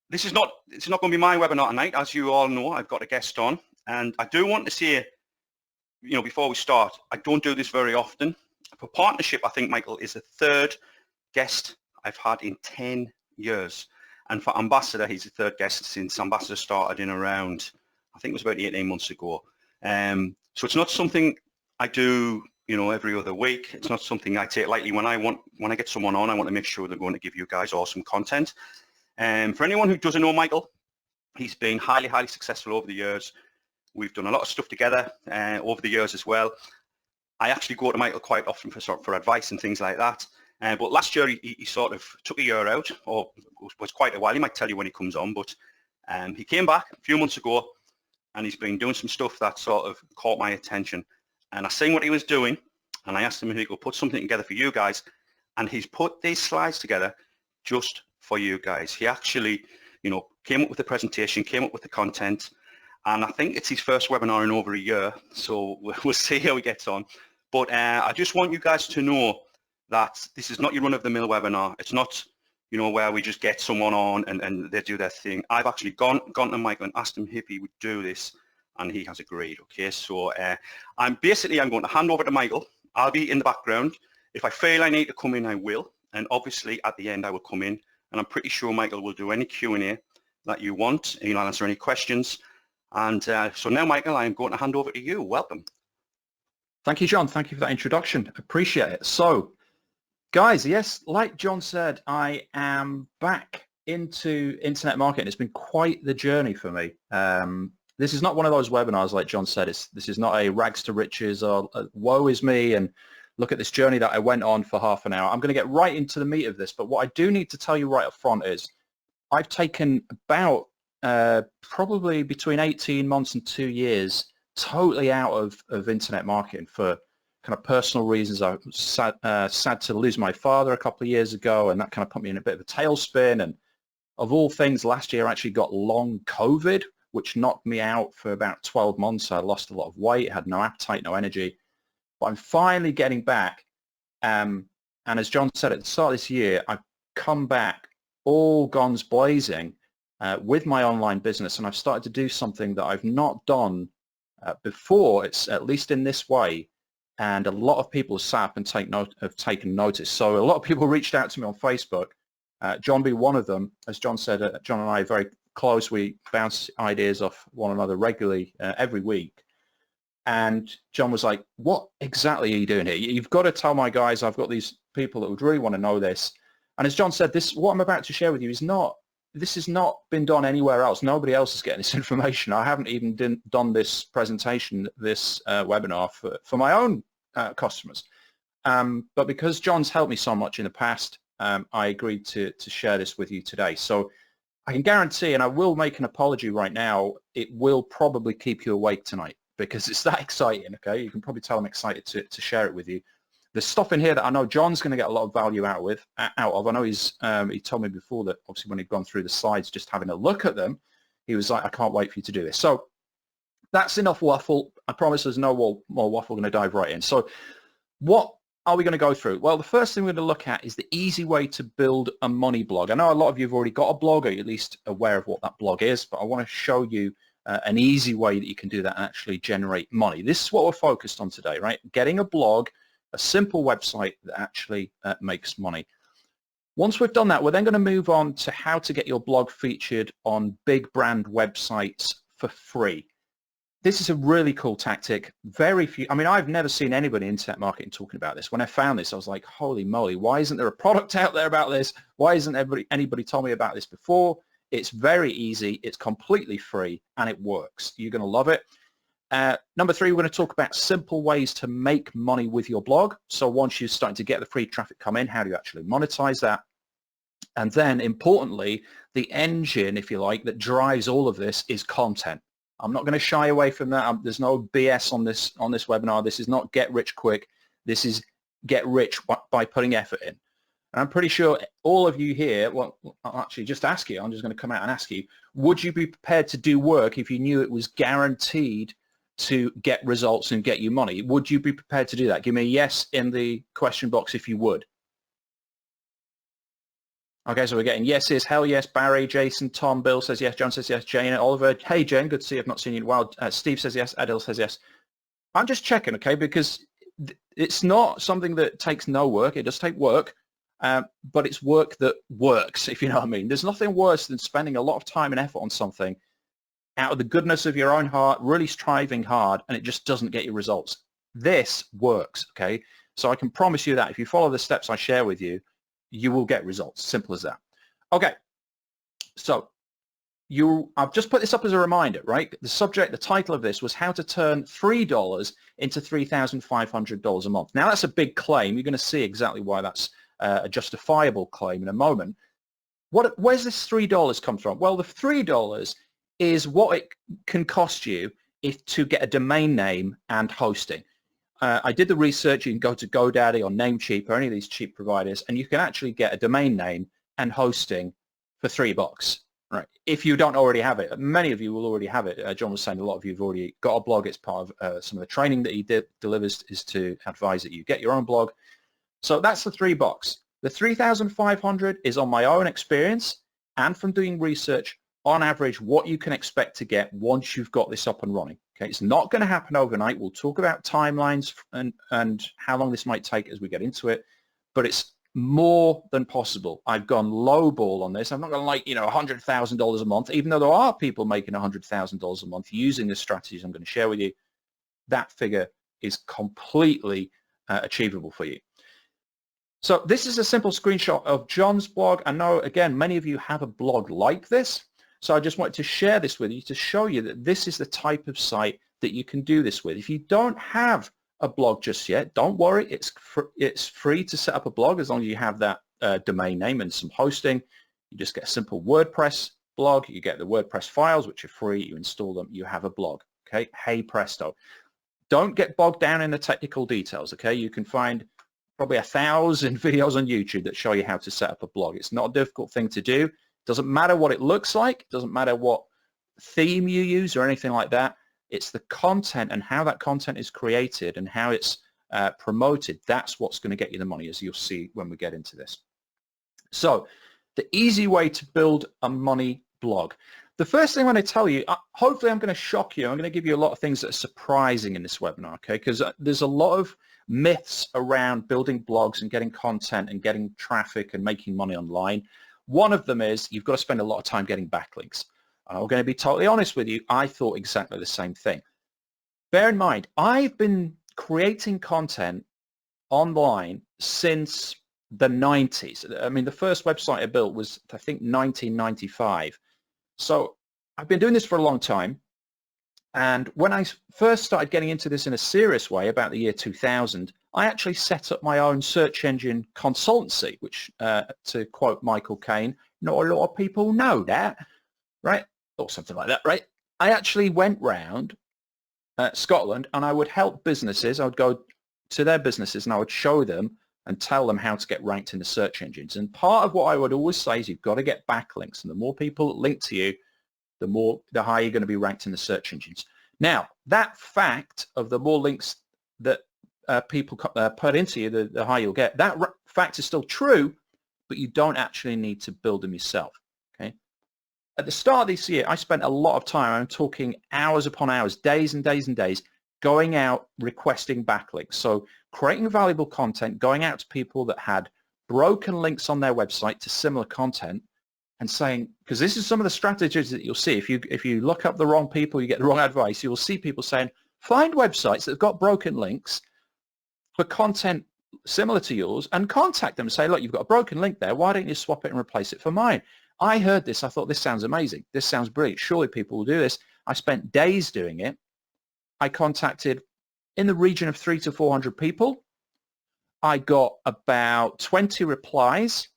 this is not, it's not going to be my webinar tonight. As you all know, I've got a guest on, and I do want to say, you know, before we start, I don't do this very often. For partnership, I think Michael is the third guest I've had in 10 years. And for Ambassador, he's the third guest since Ambassador started in around, I think it was about 18 months ago. So it's not something I do, you know, every other week. It's not something I take lightly. When I get someone on, I want to make sure they're going to give you guys awesome content. For anyone who doesn't know Michael, he's been highly, highly successful over the years. We've done a lot of stuff together over the years as well. I actually go to Michael quite often for advice and things like that. But last year he sort of took a year out, or was quite a while. He might tell you when he comes on, but he came back a few months ago, and he's been doing some stuff that sort of caught my attention. And I seen what he was doing, and I asked him if he could put something together for you guys, and he's put these slides together just for you guys. He actually, you know, came up with the presentation, came up with the content, and I think it's his first webinar in over a year, so we'll see how he gets on. But I just want you guys to know that this is not your run-of-the-mill webinar. It's not, you know, where we just get someone on and they do their thing. I've actually gone to Michael and asked him if he would do this, and he has agreed. Okay, so I'm going to hand over to Michael. I'll be in the background. If I feel I need to come in, I will, and obviously at the end I will come in, and I'm pretty sure Michael will do any Q&A that you want. He'll answer any questions. And so now, Michael, I'm going to hand over to you. Welcome. Thank you, John. Thank you for that introduction. Appreciate it. So, guys, yes, like John said, I am back into internet marketing. It's been quite the journey for me. This is not one of those webinars, like John said. This is not a rags to riches or woe is me and look at this journey that I went on for half an hour. I'm going to get right into the meat of this, but what I do need to tell you right up front is I've taken about probably between 18 months and 2 years totally out of internet marketing for kind of personal reasons. I was sad to lose my father a couple of years ago, and that kind of put me in a bit of a tailspin. And of all things, last year I actually got long COVID, which knocked me out for about 12 months. I lost a lot of weight, had no appetite, no energy. But I'm finally getting back. And as John said at the start of this year, I've come back all guns blazing with my online business, and I've started to do something that I've not done before. It's at least in this way, and a lot of people have sat up and have taken notice. So a lot of people reached out to me on Facebook, John being one of them. As John said, John and I are very close. We bounce ideas off one another regularly every week. And John was like, what exactly are you doing here? You've got to tell my guys, I've got these people that would really want to know this. And as John said, what I'm about to share with you this has not been done anywhere else. Nobody else is getting this information. I haven't even done this presentation, this webinar for my own customers. But because John's helped me so much in the past, I agreed to share this with you today. So I can guarantee, and I will make an apology right now, it will probably keep you awake tonight because it's that exciting, okay? You can probably tell I'm excited to share it with you. There's stuff in here that I know John's going to get a lot of value out of. I know he told me before that obviously when he'd gone through the slides, just having a look at them, he was like, I can't wait for you to do this. So that's enough waffle. I promise there's no more waffle. We're going to dive right in. So what are we going to go through? Well, the first thing we're going to look at is the easy way to build a money blog. I know a lot of you have already got a blog, or you're at least aware of what that blog is, but I want to show you an easy way that you can do that and actually generate money. This is what we're focused on today, right? Getting a blog, a simple website that actually makes money. Once we've done that, we're then going to move on to how to get your blog featured on big brand websites for free. This is a really cool tactic. Very few, I mean, I've never seen anybody in internet marketing talking about this. When I found this, I was like, holy moly, why isn't there a product out there about this? Why isn't anybody told me about this before? It's very easy, it's completely free, and it works. You're going to love it. Number 3, we're going to talk about simple ways to make money with your blog. So once you're starting to get the free traffic come in, how do you actually monetize that? And then importantly, the engine, if you like, that drives all of this is content. I'm not going to shy away from that. There's no BS on this webinar. This is not get rich quick. This is get rich by putting effort in. And I'm pretty sure all of you here, well, I'll actually just ask you, I'm just going to come out and ask you, would you be prepared to do work if you knew it was guaranteed to get results and get you money? Would you be prepared to do that? Give me a yes in the question box if you would. Okay, so we're getting yeses, hell yes, Barry, Jason, Tom, Bill says yes, John says yes, Jane, Oliver, hey Jane, good to see you, I've not seen you in a while. Steve says yes, Adil says yes. I'm just checking, okay, because it's not something that takes no work. It does take work, but it's work that works, if you know what I mean. There's nothing worse than spending a lot of time and effort on something out of the goodness of your own heart, really striving hard, and it just doesn't get you results. This works, okay? So I can promise you that if you follow the steps I share with you, you will get results. Simple as that. Okay, so I've just put this up as a reminder, right? The title of this was how to turn $3 into $3,500 a month. Now that's a big claim. You're going to see exactly why that's a justifiable claim in a moment. Where's this $3 come from? Well, the $3 is what it can cost you to get a domain name and hosting. I did the research. You can go to GoDaddy or Namecheap or any of these cheap providers, and you can actually get a domain name and hosting for $3. Right. If you don't already have it, many of you will already have it. John was saying a lot of you have already got a blog. It's part of some of the training that he delivers is to advise that you get your own blog. So that's the $3. The 3,500 is on my own experience and from doing research, on average, what you can expect to get once you've got this up and running. Okay, it's not going to happen overnight. We'll talk about timelines and how long this might take as we get into it, but it's more than possible. I've gone low ball on this. I'm not going to like, $100,000 a month, even though there are people making $100,000 a month using the strategies I'm going to share with you. That figure is completely achievable for you. So this is a simple screenshot of John's blog. I know, again, many of you have a blog like this. So I just wanted to share this with you to show you that this is the type of site that you can do this with. If you don't have a blog just yet, don't worry. It's free to set up a blog as long as you have that domain name and some hosting. You just get a simple WordPress blog. You get the WordPress files, which are free. You install them. You have a blog. Okay. Hey presto. Don't get bogged down in the technical details. Okay. You can find probably 1,000 videos on YouTube that show you how to set up a blog. It's not a difficult thing to do. Doesn't matter what it looks like. Doesn't matter what theme you use or anything like that. It's the content and how that content is created and how it's promoted. That's what's going to get you the money, as you'll see when we get into this. So the easy way to build a money blog. The first thing I want to tell you, hopefully I'm going to shock you. I'm going to give you a lot of things that are surprising in this webinar, okay? Because there's a lot of myths around building blogs and getting content and getting traffic and making money online. One of them is you've got to spend a lot of time getting backlinks. I'm going to be totally honest with you. I thought exactly the same thing. Bear in mind, I've been creating content online since the 90s. I mean, the first website I built was, I think, 1995. So I've been doing this for a long time. And when I first started getting into this in a serious way about the year 2000, I actually set up my own search engine consultancy, which, to quote Michael Caine, not a lot of people know that, right? Or something like that, right? I actually went round Scotland and I would help businesses. I would go to their businesses and I would show them and tell them how to get ranked in the search engines. And part of what I would always say is you've got to get backlinks. And the more people that link to you, the higher you're going to be ranked in the search engines. Now, that fact of the more links that people put into you, the higher you'll get, that fact is still true, but you don't actually need to build them yourself, okay? At the start of this year, I spent a lot of time, I'm talking hours upon hours, days and days and days, going out requesting backlinks. So creating valuable content, going out to people that had broken links on their website to similar content, and saying, because this is some of the strategies that you'll see. If you look up the wrong people, you get the wrong advice. You will see people saying, find websites that have got broken links for content similar to yours and contact them and say, look, you've got a broken link there. Why don't you swap it and replace it for mine? I heard this. I thought, this sounds amazing. This sounds brilliant. Surely people will do this. I spent days doing it. I contacted in the region of 300 to 400 people. I got about 20 replies.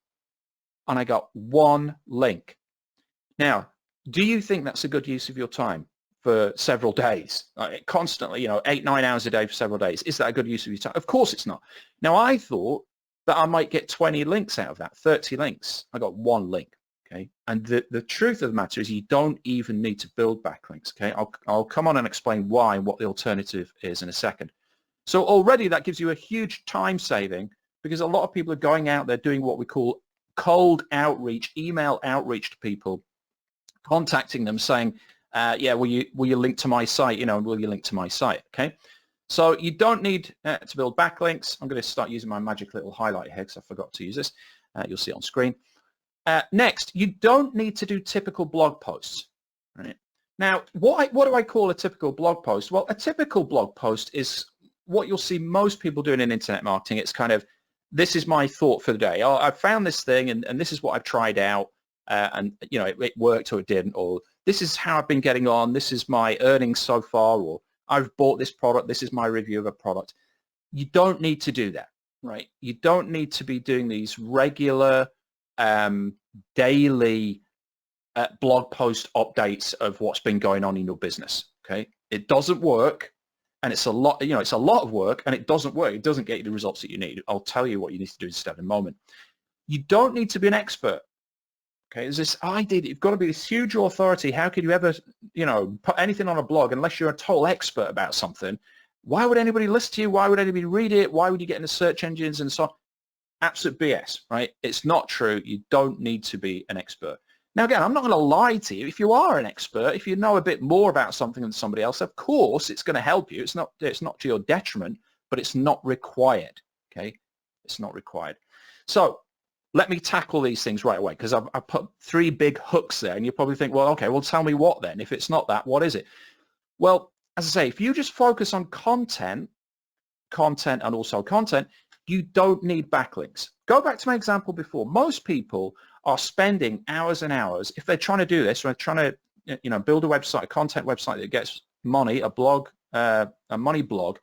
And I got one link. Now, do you think that's a good use of your time for several days? Constantly, 8, 9 hours a day for several days. Is that a good use of your time? Of course it's not. Now, I thought that I might get 20 links out of that, 30 links. I got one link, okay? And the truth of the matter is you don't even need to build backlinks, okay? I'll come on and explain why and what the alternative is in a second. So already that gives you a huge time saving because a lot of people are going out there doing what we call cold outreach, email outreach to people, contacting them saying, yeah, will you link to my site? You know, will you link to my site? Okay. So you don't need to build backlinks. I'm going to start using my magic little highlight here because I forgot to use this. You'll see it on screen. Next, you don't need to do typical blog posts. Right? Now, what do I call a typical blog post? Well, a typical blog post is what you'll see most people doing in internet marketing. It's kind of, this is my thought for the day. Oh, I found this thing and this is what I've tried out. And, you know, it worked or it didn't, or this is how I've been getting on. This is my earnings so far, or I've bought this product. This is my review of a product. You don't need to do that, right? You don't need to be doing these regular daily blog post updates of what's been going on in your business. Okay, it doesn't work, and it's a lot. You know, it's a lot of work, and it doesn't work. It doesn't get you the results that you need. I'll tell you what you need to do instead in a moment. You don't need to be an expert. Okay, there's this idea that you've got to be this huge authority. How could you ever, you know, put anything on a blog unless you're a total expert about something? Why would anybody listen to you? Why would anybody read it? Why would you get in the search engines and so on? Absolute BS, right? It's not true. You don't need to be an expert. Now, again, I'm not going to lie to you. If you are an expert, if you know a bit more about something than somebody else, of course, it's going to help you. It's not to your detriment, but it's not required, okay? It's not required. So let me tackle these things right away, because I've put 3 big hooks there, and you probably think, well, okay, well, tell me what then? If it's not that, what is it? Well, as I say, if you just focus on content, and also content, you don't need backlinks. Go back to my example before. Most people are spending hours and hours, if they're trying to do this, or trying to, you know, build a website, a content website that gets money, a blog, a money blog,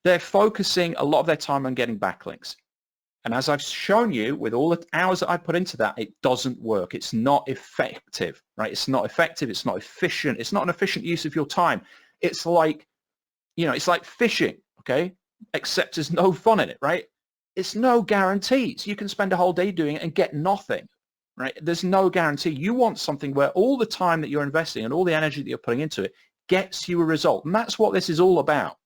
they're focusing a lot of their time on getting backlinks. And as I've shown you, with all the hours that I put into that, it doesn't work. It's not effective, right? It's not effective. It's not efficient. It's not an efficient use of your time. It's like, you know, it's like fishing, okay? Except there's no fun in it, right? It's no guarantees. You can spend a whole day doing it and get nothing, right? There's no guarantee. You want something where all the time that you're investing and all the energy that you're putting into it gets you a result. And that's what this is all about,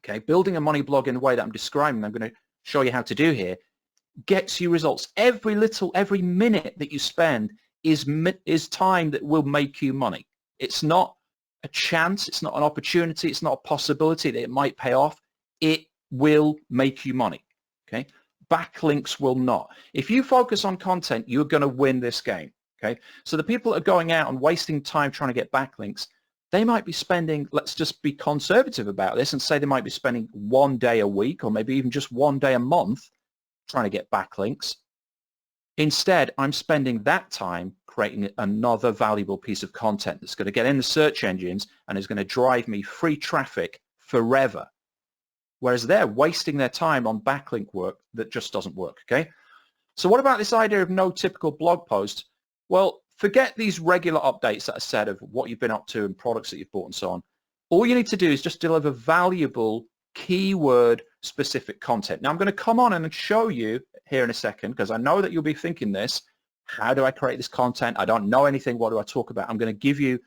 okay? Building a money blog in the way that I'm describing, I'm going to show you how to do here, gets you results. Every minute that you spend is time that will make you money. It's not a chance. It's not an opportunity. It's not a possibility that it might pay off. It will make you money, okay? Backlinks will not. If you focus on content, you're going to win this game, okay? So the people that are going out and wasting time trying to get backlinks, they might be spending, let's just be conservative about this and say they might be spending 1 day a week, or maybe even just 1 day a month trying to get backlinks. Instead, I'm spending that time creating another valuable piece of content that's going to get in the search engines and is going to drive me free traffic forever. Whereas they're wasting their time on backlink work that just doesn't work, okay? So what about this idea of no typical blog post? Well, forget these regular updates that are said of what you've been up to and products that you've bought and so on. All you need to do is just deliver valuable keyword-specific content. Now, I'm going to come on and show you here in a second, because I know that you'll be thinking this. How do I create this content? I don't know anything. What do I talk about? I'm going to give you a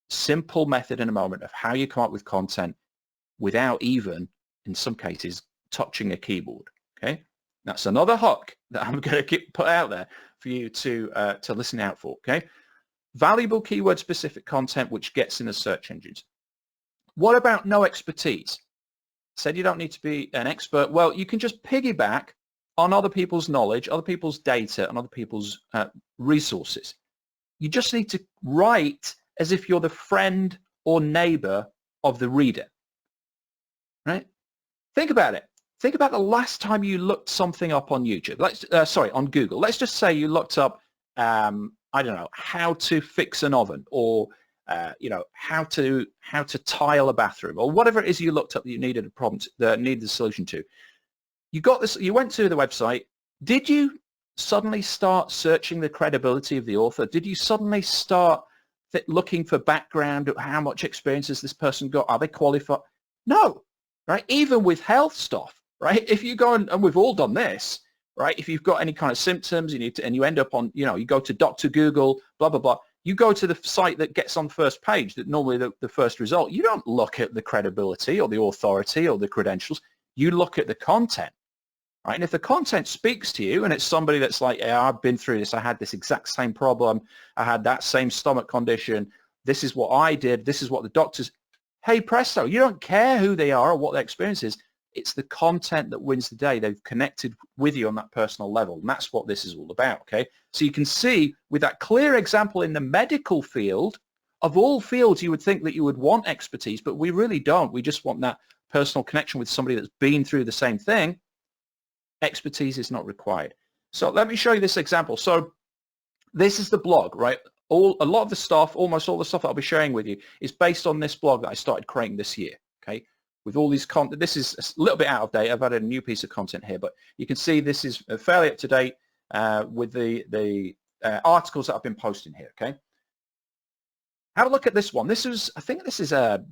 simple method in a moment of how you come up with content without even, in some cases, touching a keyboard, okay? That's another hook that I'm going to put out there for you to listen out for, okay? Valuable keyword-specific content which gets in the search engines. What about no expertise? Said you don't need to be an expert. Well, you can just piggyback on other people's knowledge, other people's data, and other people's resources. You just need to write as if you're the friend or neighbor of the reader, right? Think about it. Think about the last time you looked something up on YouTube. On Google. Let's just say you looked up, I don't know, how to fix an oven, or you know, how to tile a bathroom, or whatever it is you looked up that you needed a problem that needed a solution to. You got this. You went to the website. Did you suddenly start searching the credibility of the author? Did you suddenly start looking for background? How much experience has this person got? Are they qualified? No, right? Even with health stuff, right? If you go and we've all done this, right? If you've got any kind of symptoms, you need to, and you end up on, you know, you go to Dr. Google, blah, blah, blah. You go to the site that gets on the first page, that normally the first result. You don't look at the credibility or the authority or the credentials. You look at the content, right? And if the content speaks to you and it's somebody that's like, yeah, I've been through this, I had this exact same problem, I had that same stomach condition, this is what I did, this is what the doctors, hey presto, you don't care who they are or what their experience is. It's the content that wins the day. They've connected with you on that personal level, and that's what this is all about, okay? So you can see with that clear example in the medical field, of all fields you would think that you would want expertise, but we really don't. We just want that personal connection with somebody that's been through the same thing. Expertise is not required. So let me show you this example. So this is the blog, right? A lot of the stuff, almost all the stuff that I'll be sharing with you is based on this blog that I started creating this year, okay? With all these content, this is a little bit out of date. I've added a new piece of content here, but you can see this is fairly up to date with the articles that I've been posting here, okay? Have a look at this one. This is, I think this is a,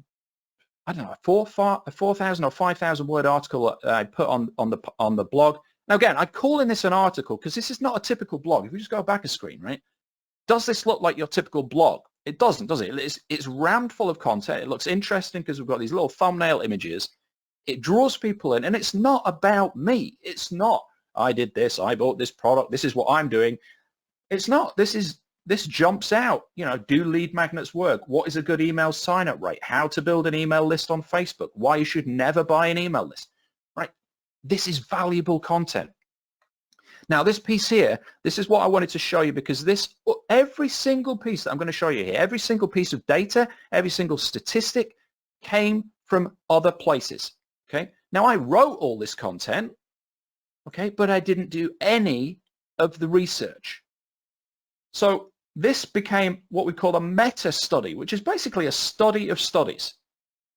I don't know, a 4,000 or 5,000 word article I put on the blog. Now again, I'm calling this an article because this is not a typical blog. If we just go back a screen, right? Does this look like your typical blog? It doesn't, does it? It's rammed full of content. It looks interesting because we've got these little thumbnail images. It draws people in, and it's not about me. It's not, I did this, I bought this product, this is what I'm doing. It's not. This jumps out. You know, do lead magnets work? What is a good email sign-up rate? How to build an email list on Facebook? Why you should never buy an email list, right? This is valuable content. Now this piece here, this is what I wanted to show you because every single piece that I'm going to show you here, every single piece of data, every single statistic came from other places, okay? Now I wrote all this content, okay, but I didn't do any of the research. So this became what we call a meta study, which is basically a study of studies,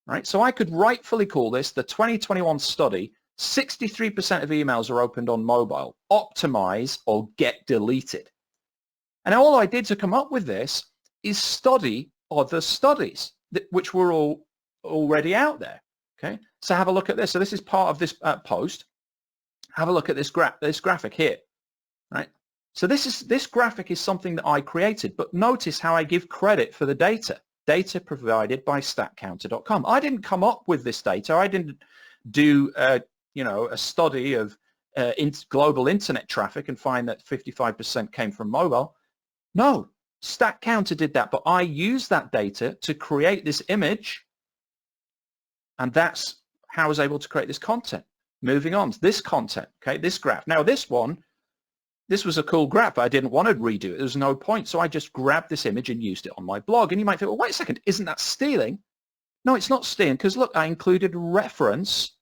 right? So I could rightfully call this the 2021 study. 63% of emails are opened on mobile, optimize or get deleted. And all I did to come up with this is study other studies which were all already out there, okay? So have a look at this. So this is part of this post. Have a look at this graphic here, right? So this graphic is something that I created, but notice how I give credit for the data provided by StatCounter.com. I didn't come up with this data. I didn't do you know, a study of global internet traffic and find that 55% came from mobile. No, StatCounter did that, but I used that data to create this image, and that's how I was able to create this content. Moving on to this content, okay, this graph. Now this was a cool graph, but I didn't want to redo it. There was no point, so I just grabbed this image and used it on my blog. And you might think, well, wait a second, isn't that stealing? No, it's not stealing, because look, I included a reference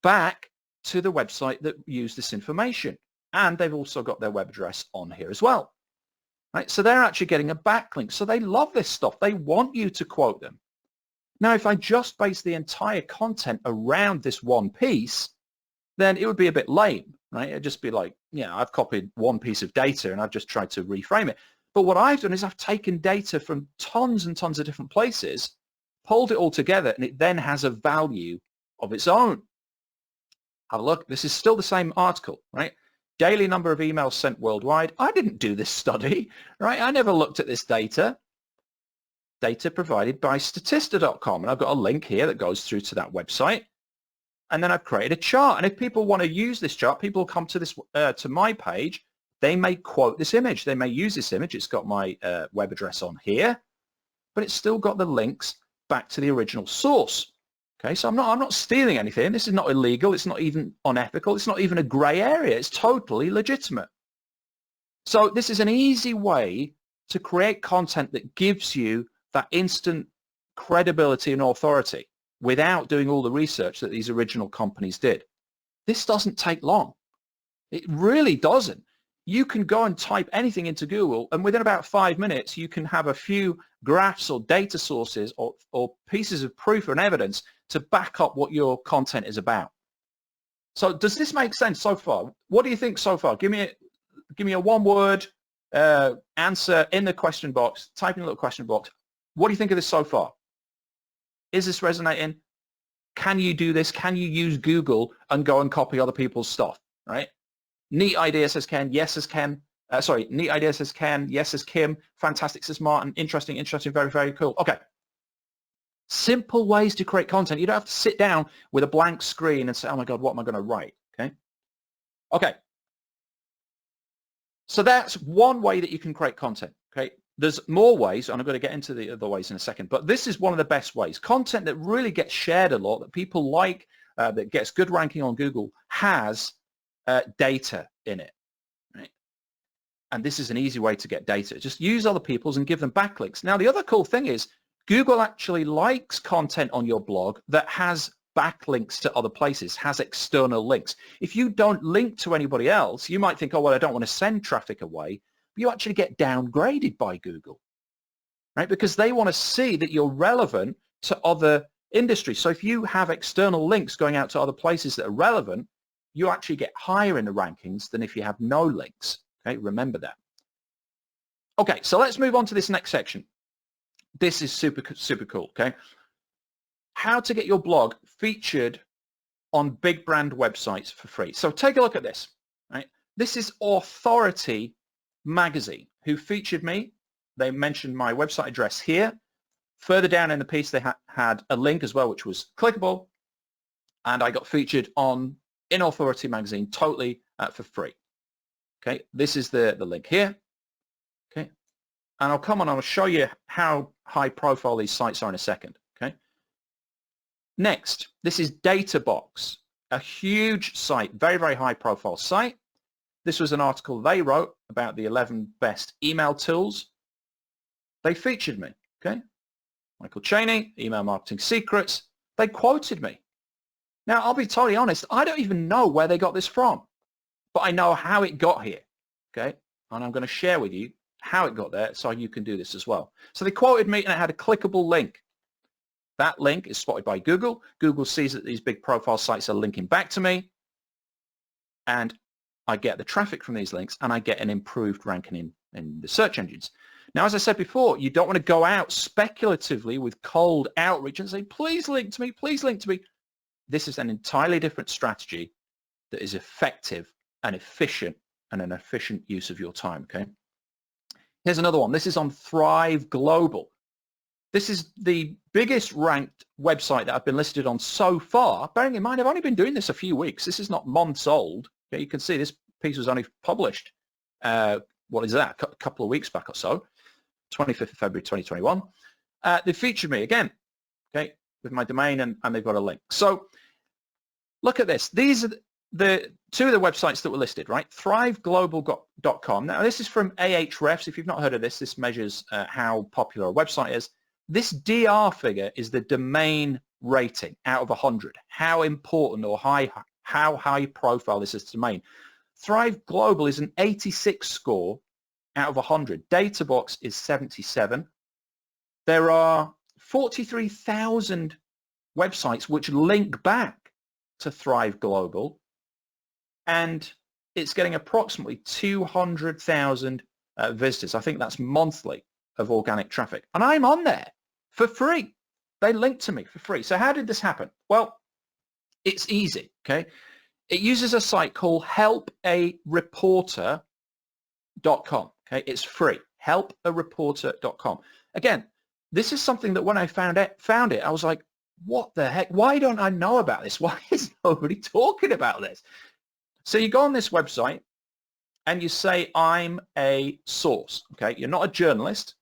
back to the website that used this information, and they've also got their web address on here as well, right? So they're actually getting a backlink, so they love this stuff. They want you to quote them. Now if I just base the entire content around this one piece, then it would be a bit lame, right? It'd just be like, yeah, I've copied one piece of data and I've just tried to reframe it. But what I've done is I've taken data from tons and tons of different places, pulled it all together, and it then has a value of its own. Have a look. This is still the same article, right? Daily number of emails sent worldwide. I didn't do this study, right? I never looked at this data. Data provided by Statista.com. And I've got a link here that goes through to that website. And then I've created a chart. And if people want to use this chart, people come to this to my page. They may quote this image. They may use this image. It's got my web address on here, but it's still got the links back to the original source. Okay, so I'm not stealing anything. This is not illegal. It's not even unethical. It's not even a gray area. It's totally legitimate. So this is an easy way to create content that gives you that instant credibility and authority without doing all the research that these original companies did. This doesn't take long. It really doesn't. You can go and type anything into Google, and within about 5 minutes, you can have a few graphs or data sources or pieces of proof and evidence to back up what your content is about. So does this make sense so far? What do you think so far? Give me a one-word answer in the question box. Type in a little question box. What do you think of this so far? Is this resonating? Can you do this? Can you use Google and go and copy other people's stuff, right? Neat idea, says Ken. Yes, says Ken. Neat idea, says Ken. Yes, says Kim. Fantastic, says Martin. Interesting, very, very cool. Okay. Simple ways to create content. You don't have to sit down with a blank screen and say, oh my God, what am I going to write? Okay. Okay. So that's one way that you can create content. Okay. There's more ways, and I'm going to get into the other ways in a second, but this is one of the best ways. Content that really gets shared a lot, that people like, that gets good ranking on Google, has data in it. Right? And this is an easy way to get data. Just use other people's and give them backlinks. Now, the other cool thing is Google actually likes content on your blog that has backlinks to other places, has external links. If you don't link to anybody else, you might think, oh, well, I don't want to send traffic away. But you actually get downgraded by Google, right? Because they want to see that you're relevant to other industries. So if you have external links going out to other places that are relevant, you actually get higher in the rankings than if you have no links. Okay, remember that. Okay, so let's move on to this next section. This is super cool, okay? How to get your blog featured on big brand websites for free. So take a look at this, right? This is Authority Magazine, who featured me. They mentioned my website address here. Further down in the piece, they had a link as well, which was clickable, and I got featured in Authority Magazine totally for free. Okay, this is the link here. Okay, and I'll show you how high profile these sites are in a second. Okay, next, this is DataBox, a huge site, very, very high profile site. This was an article they wrote about the 11 best email tools. They featured me. Okay, Michael Chaney, Email Marketing Secrets. They quoted me. Now, I'll be totally honest, I don't even know where they got this from, but I know how it got here, okay? And I'm going to share with you how it got there so you can do this as well. So they quoted me and it had a clickable link. That link is spotted by Google. Google sees that these big profile sites are linking back to me, and I get the traffic from these links and I get an improved ranking in the search engines. Now, as I said before, you don't want to go out speculatively with cold outreach and say, please link to me, please link to me. This is an entirely different strategy that is effective and efficient, and an efficient use of your time, okay? Here's another one. This is on Thrive Global. This is the biggest ranked website that I've been listed on so far. Bearing in mind, I've only been doing this a few weeks. This is not months old. Okay, you can see this piece was only published, what is that, a couple of weeks back or so, 25th of February 2021. They featured me again, okay, with my domain, and they've got a link. So look at this. These are the two of the websites that were listed, right? Thriveglobal.com. Now, this is from Ahrefs. If you've not heard of this, this measures how popular a website is. This DR figure is the domain rating out of 100. How important or how high profile this is domain. Thrive Global is an 86 score out of 100. DataBox is 77. There are 43,000 websites which link back to Thrive Global, and it's getting approximately 200,000 visitors. I think that's monthly of organic traffic. And I'm on there for free. They linked to me for free. So how did this happen? Well, it's easy, okay? It uses a site called helpareporter.com, okay? It's free, helpareporter.com. Again, this is something that when I found it, I was like, what the heck? Why don't I know about this? Why is nobody talking about this? So you go on this website and you say, I'm a source, okay? You're not a journalist,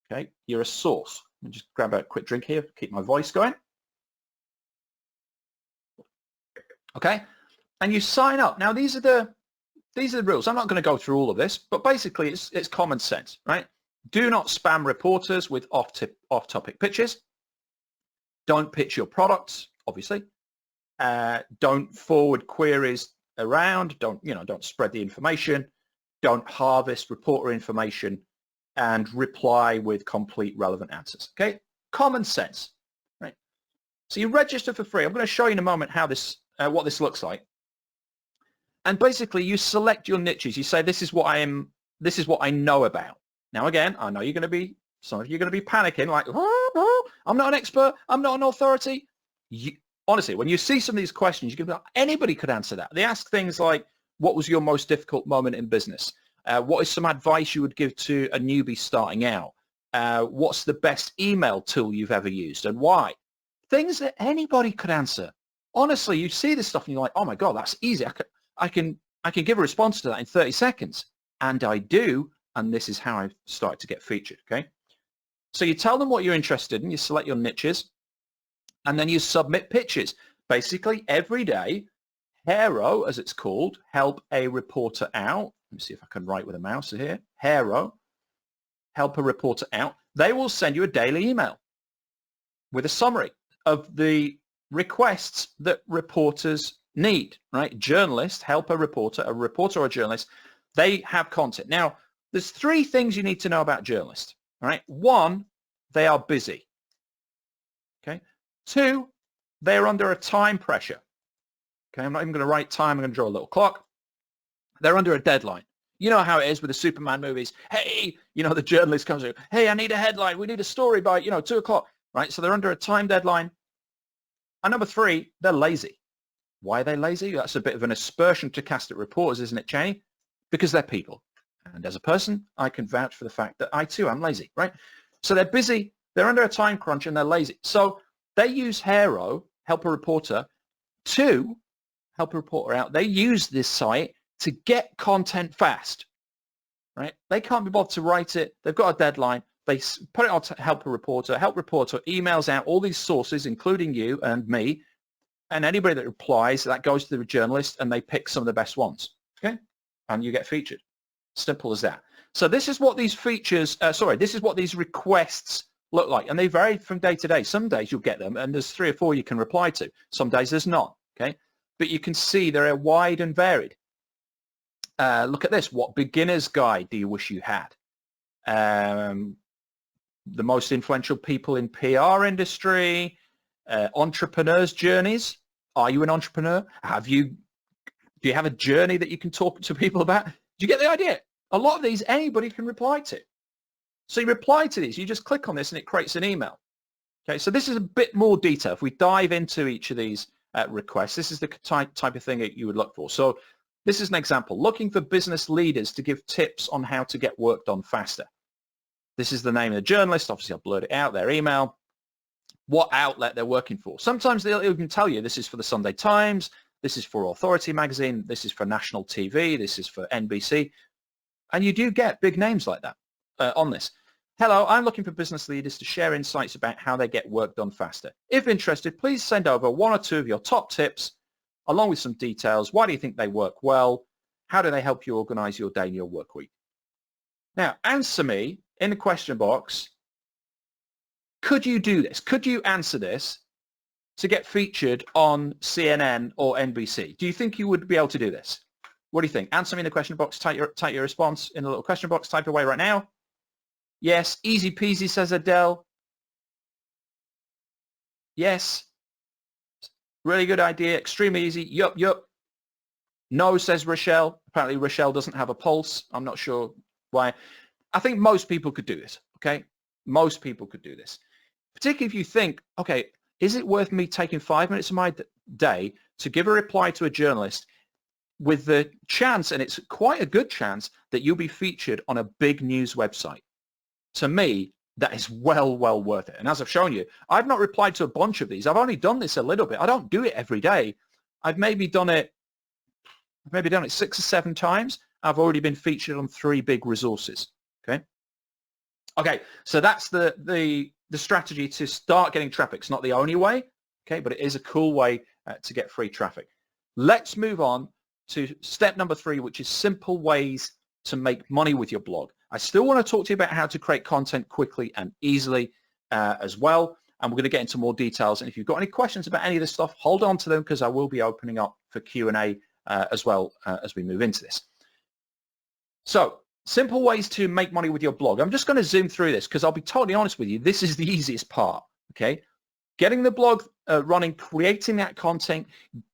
okay? You're a source. Let me just grab a quick drink here, keep my voice going. Okay? And you sign up. Now, these are the rules. I'm not going to go through all of this, but basically it's common sense, right? Do not spam reporters with off-topic pitches. Don't pitch your products, obviously. Don't forward queries around. Don't spread the information. Don't harvest reporter information, and reply with complete relevant answers. Okay, common sense, right? So you register for free. I'm going to show you in a moment how this, what this looks like. And basically, you select your niches. You say, this is what I am. This is what I know about. Now, again, I know you're going to be. Some of you are going to be panicking, like, I'm not an expert. I'm not an authority. Honestly, when you see some of these questions, you can be like, anybody could answer that. They ask things like, what was your most difficult moment in business? What is some advice you would give to a newbie starting out? What's the best email tool you've ever used and why? Things that anybody could answer. Honestly, you see this stuff and you're like, oh my God, that's easy. I can I can give a response to that in 30 seconds. And I do, and this is how I've started to get featured, okay? So you tell them what you're interested in, you select your niches, and then you submit pitches. Basically, every day, HARO, as it's called, help a reporter out. Let me see if I can write with a mouse here. HARO, help a reporter out. They will send you a daily email with a summary of the requests that reporters need, right? Journalists help a reporter or a journalist. They have content. Now, there's 3 things you need to know about journalists, all right? 1, they are busy, okay? 2, they're under a time pressure. Okay, I'm not even going to write time. I'm going to draw a little clock. They're under a deadline. You know how it is with the Superman movies. Hey, the journalist comes in. Hey, I need a headline. We need a story by, 2 o'clock, right? So they're under a time deadline. And number 3, they're lazy. Why are they lazy? That's a bit of an aspersion to cast at reporters, isn't it, Cheney? Because they're people. And as a person, I can vouch for the fact that I too am lazy, right? So they're busy. They're under a time crunch and they're lazy. So they use HARO, help a reporter, to help a reporter out. They use this site to get content fast, right? They can't be bothered to write it. They've got a deadline. They put it on to help reporter emails out all these sources, including you and me, and anybody that replies, that goes to the journalist and they pick some of the best ones, okay? And you get featured. Simple as that. So this is what these features, this is what these requests look like. And they vary from day to day. Some days you'll get them and there's 3 or 4 you can reply to. Some days there's not, okay? But you can see they're wide and varied. Look at this. What beginner's guide do you wish you had? The most influential people in PR industry, entrepreneurs' journeys. Are you an entrepreneur? Do you have a journey that you can talk to people about? Do you get the idea? A lot of these anybody can reply to. So you reply to these. You just click on this and it creates an email. Okay, so this is a bit more detail. If we dive into each of these requests, this is the type of thing that you would look for. So this is an example. Looking for business leaders to give tips on how to get work done faster. This is the name of the journalist. Obviously, I'll blurt it out, their email, what outlet they're working for. Sometimes they'll even tell you this is for the Sunday Times, this is for Authority Magazine, this is for national TV, this is for NBC. And you do get big names like that on this. Hello, I'm looking for business leaders to share insights about how they get work done faster. If interested, please send over 1 or 2 of your top tips along with some details. Why do you think they work well? How do they help you organize your day and your work week? Now, answer me in the question box. Could you do this? Could you answer this to get featured on CNN or NBC? Do you think you would be able to do this? What do you think? Answer me in the question box. Type your response in the little question box. Type away right now. Yes. Easy peasy, says Adele. Yes. Really good idea. Extremely easy. Yup. No, says Rochelle. Apparently Rochelle doesn't have a pulse. I'm not sure why. I think most people could do this, okay? Most people could do this. Particularly if you think, okay, is it worth me taking 5 minutes of my day to give a reply to a journalist with the chance, and it's quite a good chance, that you'll be featured on a big news website? To me, that is well worth it. And as I've shown you, I've not replied to a bunch of these. I've only done this a little bit. I don't do it every day. I've maybe done it 6 or 7 times. I've already been featured on 3 big resources. Okay, so that's the strategy to start getting traffic. It's not the only way, okay, but it is a cool way to get free traffic. Let's move on to step number 3, which is simple ways to make money with your blog. I still want to talk to you about how to create content quickly and easily as well, and we're going to get into more details. And if you've got any questions about any of this stuff, hold on to them because I will be opening up for Q&A as well as we move into this. So, simple ways to make money with your blog. I'm just going to zoom through this because I'll be totally honest with you. This is the easiest part, okay? Getting the blog running, creating that content,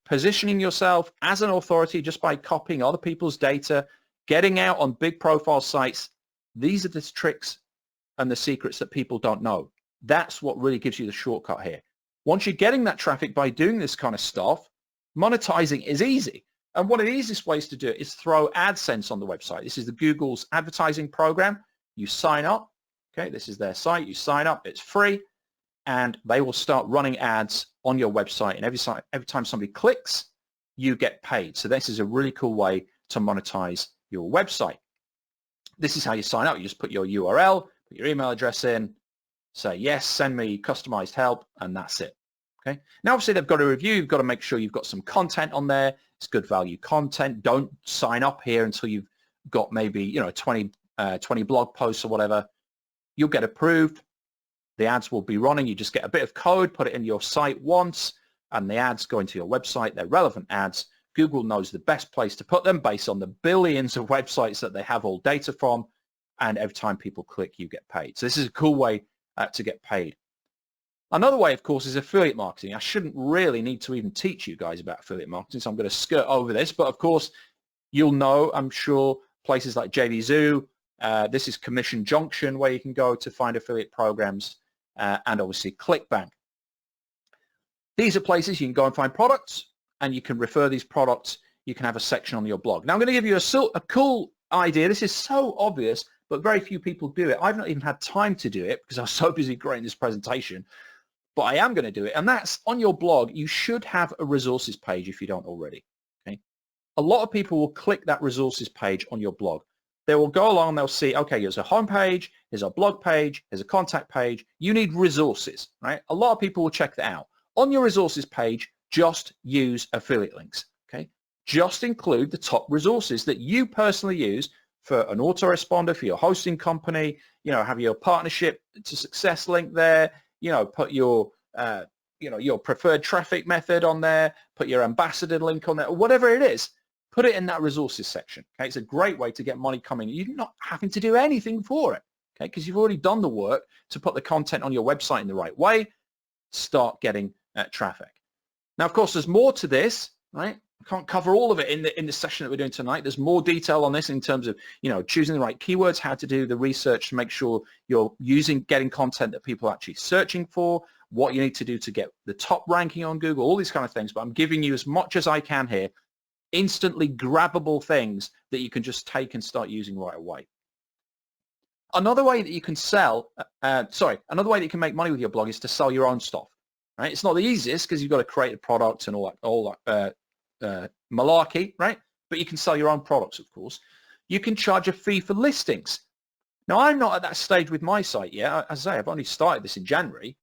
positioning yourself as an authority just by copying other people's data, getting out on big profile sites. These are the tricks and the secrets that people don't know. That's what really gives you the shortcut here. Once you're getting that traffic by doing this kind of stuff, monetizing is easy. And one of the easiest ways to do it is throw AdSense on the website. This is the Google's advertising program. You sign up. Okay, this is their site. You sign up. It's free. And they will start running ads on your website. And every time somebody clicks, you get paid. So this is a really cool way to monetize your website. This is how you sign up. You just put your URL, put your email address in, say, yes, send me customized help, and that's it. Okay. Now, obviously, they've got a review. You've got to make sure you've got some content on there. It's good value content. Don't sign up here until you've got maybe 20 blog posts or whatever. You'll get approved. The ads will be running. You just get a bit of code, put it in your site once, and the ads go into your website. They're relevant ads. Google knows the best place to put them based on the billions of websites that they have all data from, and every time people click, you get paid. So this is a cool way to get paid. Another way, of course, is affiliate marketing. I shouldn't really need to even teach you guys about affiliate marketing, so I'm going to skirt over this. But of course, you'll know, I'm sure, places like JVZoo. This is Commission Junction, where you can go to find affiliate programs, and obviously ClickBank. These are places you can go and find products, and you can refer these products. You can have a section on your blog. Now, I'm going to give you a cool idea. This is so obvious, but very few people do it. I've not even had time to do it because I was so busy creating this presentation. But I am going to do it, and that's on your blog. You should have a resources page if you don't already. Okay, a lot of people will click that resources page on your blog. They will go along and they'll see, okay, here's a home page, here's a blog page, here's a contact page. You need resources, right? A lot of people will check that out. On your resources page, just use affiliate links. Okay, just include the top resources that you personally use for an autoresponder, for your hosting company. Have your partnership to success link there. Put your, your preferred traffic method on there, put your ambassador link on there, or whatever it is, put it in that resources section. Okay, it's a great way to get money coming. You're not having to do anything for it, okay, because you've already done the work to put the content on your website in the right way, start getting traffic. Now, of course, there's more to this, right? I can't cover all of it in the session that we're doing tonight. There's more detail on this in terms of, choosing the right keywords, how to do the research to make sure you're getting content that people are actually searching for, what you need to do to get the top ranking on Google, all these kind of things. But I'm giving you as much as I can here, instantly grabbable things that you can just take and start using right away. Another way that you can another way that you can make money with your blog is to sell your own stuff, right? It's not the easiest because you've got to create a product and all that malarkey, right? But you can sell your own products, of course. You can charge a fee for listings. Now, I'm not at that stage with my site yet. As I say, I've only started this in January,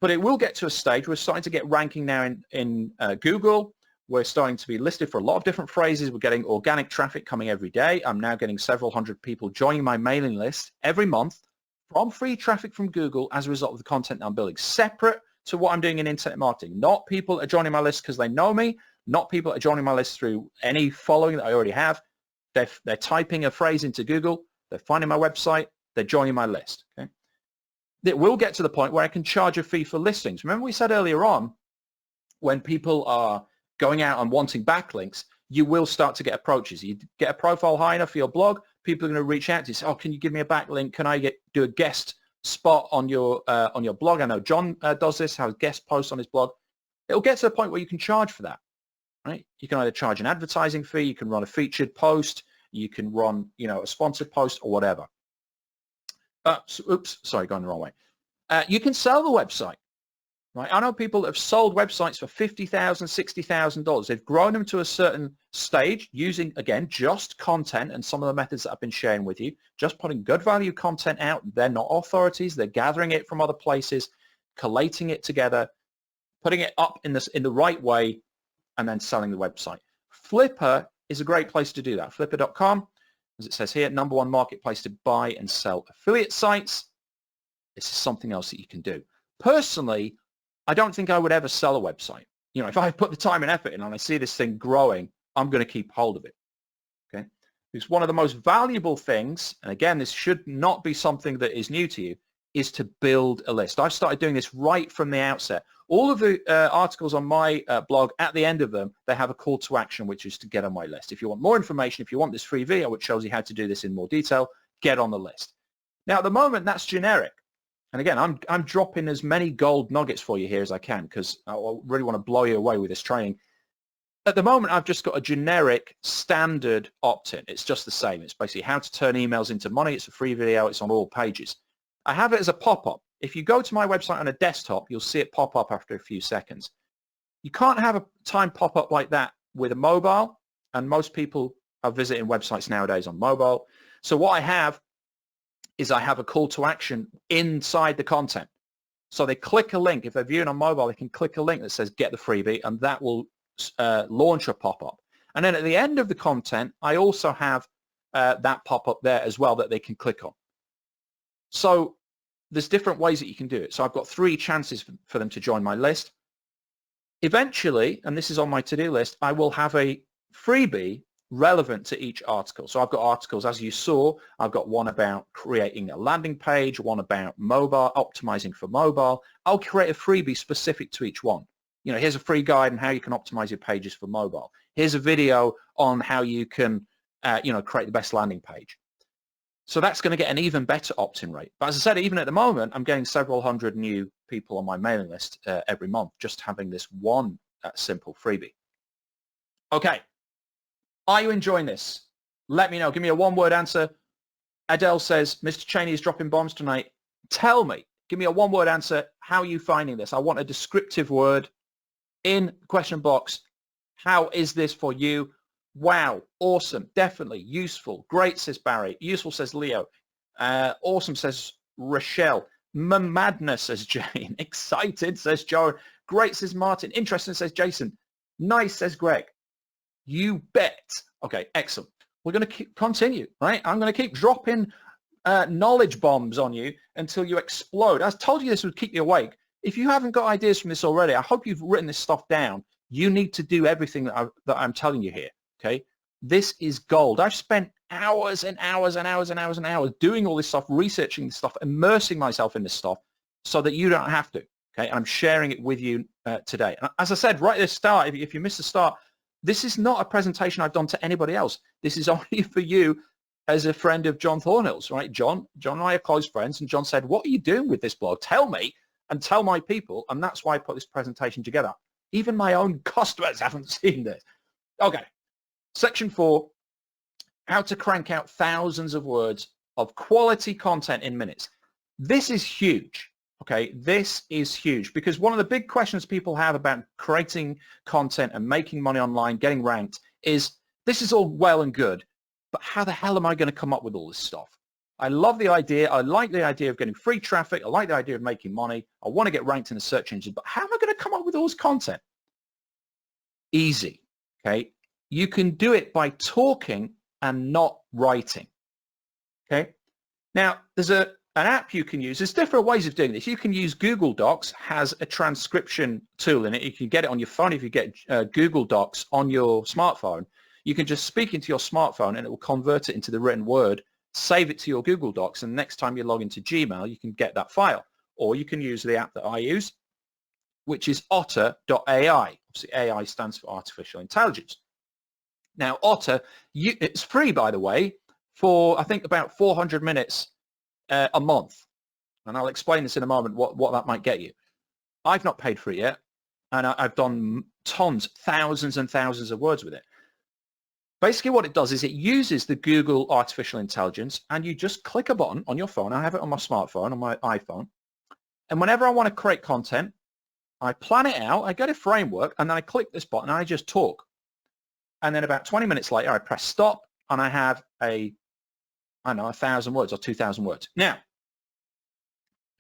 but it will get to a stage. We're starting to get ranking now in Google. We're starting to be listed for a lot of different phrases. We're getting organic traffic coming every day. I'm now getting several hundred people joining my mailing list every month from free traffic from Google as a result of the content I'm building, separate to what I'm doing in internet marketing. Not people are joining my list because they know me, not people that are joining my list through any following that I already have. They're typing a phrase into Google, they're finding my website, they're joining my list. Okay? It will get to the point where I can charge a fee for listings. Remember we said earlier on, when people are going out and wanting backlinks, you will start to get approaches. You get a profile high enough for your blog, people are going to reach out to you, say, oh, can you give me a backlink? Can I do a guest spot on your blog? I know John does this, has guest posts on his blog. It'll get to the point where you can charge for that. Right? You can either charge an advertising fee, you can run a featured post, you can run, a sponsored post or whatever. Oops, sorry, going the wrong way. You can sell the website, right? I know people that have sold websites for $50,000, $60,000. They've grown them to a certain stage using, again, just content and some of the methods that I've been sharing with you, just putting good value content out. They're not authorities. They're gathering it from other places, collating it together, putting it up in the right way, and then selling the website. Flipper is a great place to do that. Flipper.com, as it says here, #1 marketplace to buy and sell affiliate sites. This is something else that you can do. Personally, I don't think I would ever sell a website. If I put the time and effort in and I see this thing growing, I'm going to keep hold of it. Okay? Because one of the most valuable things, and again, this should not be something that is new to you, is to build a list. I've started doing this right from the outset. All of the articles on my blog, at the end of them, they have a call to action, which is to get on my list. If you want more information, if you want this free video, which shows you how to do this in more detail, get on the list. Now, at the moment, that's generic. And again, I'm dropping as many gold nuggets for you here as I can because I really want to blow you away with this training. At the moment, I've just got a generic standard opt-in. It's just the same. It's basically how to turn emails into money. It's a free video. It's on all pages. I have it as a pop-up. If you go to my website on a desktop, you'll see it pop up after a few seconds. You can't have a time pop-up like that with a mobile, and most people are visiting websites nowadays on mobile. So what I have is I have a call to action inside the content. So they click a link. If they're viewing on mobile, they can click a link that says get the freebie, and that will launch a pop-up. And then at the end of the content, I also have that pop-up there as well that they can click on. So there's different ways that you can do it. So I've got 3 chances for them to join my list. Eventually, and this is on my to-do list, I will have a freebie relevant to each article. So I've got articles, as you saw, I've got one about creating a landing page, one about mobile, optimizing for mobile. I'll create a freebie specific to each one. You know, here's a free guide on how you can optimize your pages for mobile. Here's a video on how you can, create the best landing page. So that's going to get an even better opt-in rate. But as I said, even at the moment, I'm getting several hundred new people on my mailing list every month, just having this one simple freebie. Okay. Are you enjoying this? Let me know. Give me a one-word answer. Adele says, Mr. Cheney is dropping bombs tonight. Tell me. Give me a one-word answer. How are you finding this? I want a descriptive word in the question box. How is this for you? Wow, awesome, definitely, useful, great, says Barry. Useful, says Leo. Awesome, says Rochelle. Madness, says Jane. Excited, says Joe. Great, says Martin. Interesting, says Jason. Nice, says Greg. You bet. Okay, excellent. We're going to continue, right? I'm going to keep dropping knowledge bombs on you until you explode. I told you this would keep you awake. If you haven't got ideas from this already, I hope you've written this stuff down. You need to do everything that I'm telling you here. Okay, this is gold. I've spent hours and hours and hours and hours and hours doing all this stuff, researching this stuff, immersing myself in this stuff so that you don't have to. Okay, and I'm sharing it with you today. And as I said right at the start, if you missed the start, this is not a presentation I've done to anybody else. This is only for you as a friend of John Thornhill's, right? John and I are close friends, and John said, what are you doing with this blog? Tell me and tell my people, and that's why I put this presentation together. Even my own customers haven't seen this. Okay. Section 4, how to crank out thousands of words of quality content in minutes. This is huge, okay? This is huge because one of the big questions people have about creating content and making money online, getting ranked, is this is all well and good, but how the hell am I going to come up with all this stuff? I love the idea. I like the idea of getting free traffic. I like the idea of making money. I want to get ranked in the search engine, but how am I going to come up with all this content? Easy, okay? You can do it by talking and not writing, okay? Now, there's an app you can use. There's different ways of doing this. You can use Google Docs, has a transcription tool in it. You can get it on your phone. If you get Google Docs on your smartphone, you can just speak into your smartphone and it will convert it into the written word, save it to your Google Docs, and next time you log into Gmail, you can get that file. Or you can use the app that I use, which is otter.ai. Obviously, AI stands for artificial intelligence. Now, Otter, it's free, by the way, for, I think, about 400 minutes a month. And I'll explain this in a moment, what that might get you. I've not paid for it yet, and I've done tons, thousands and thousands of words with it. Basically, what it does is it uses the Google artificial intelligence, and you just click a button on your phone. I have it on my smartphone, on my iPhone. And whenever I want to create content, I plan it out, I get a framework, and then I click this button, and I just talk. And then about 20 minutes later, I press stop, and I have 1,000 words or 2,000 words. Now,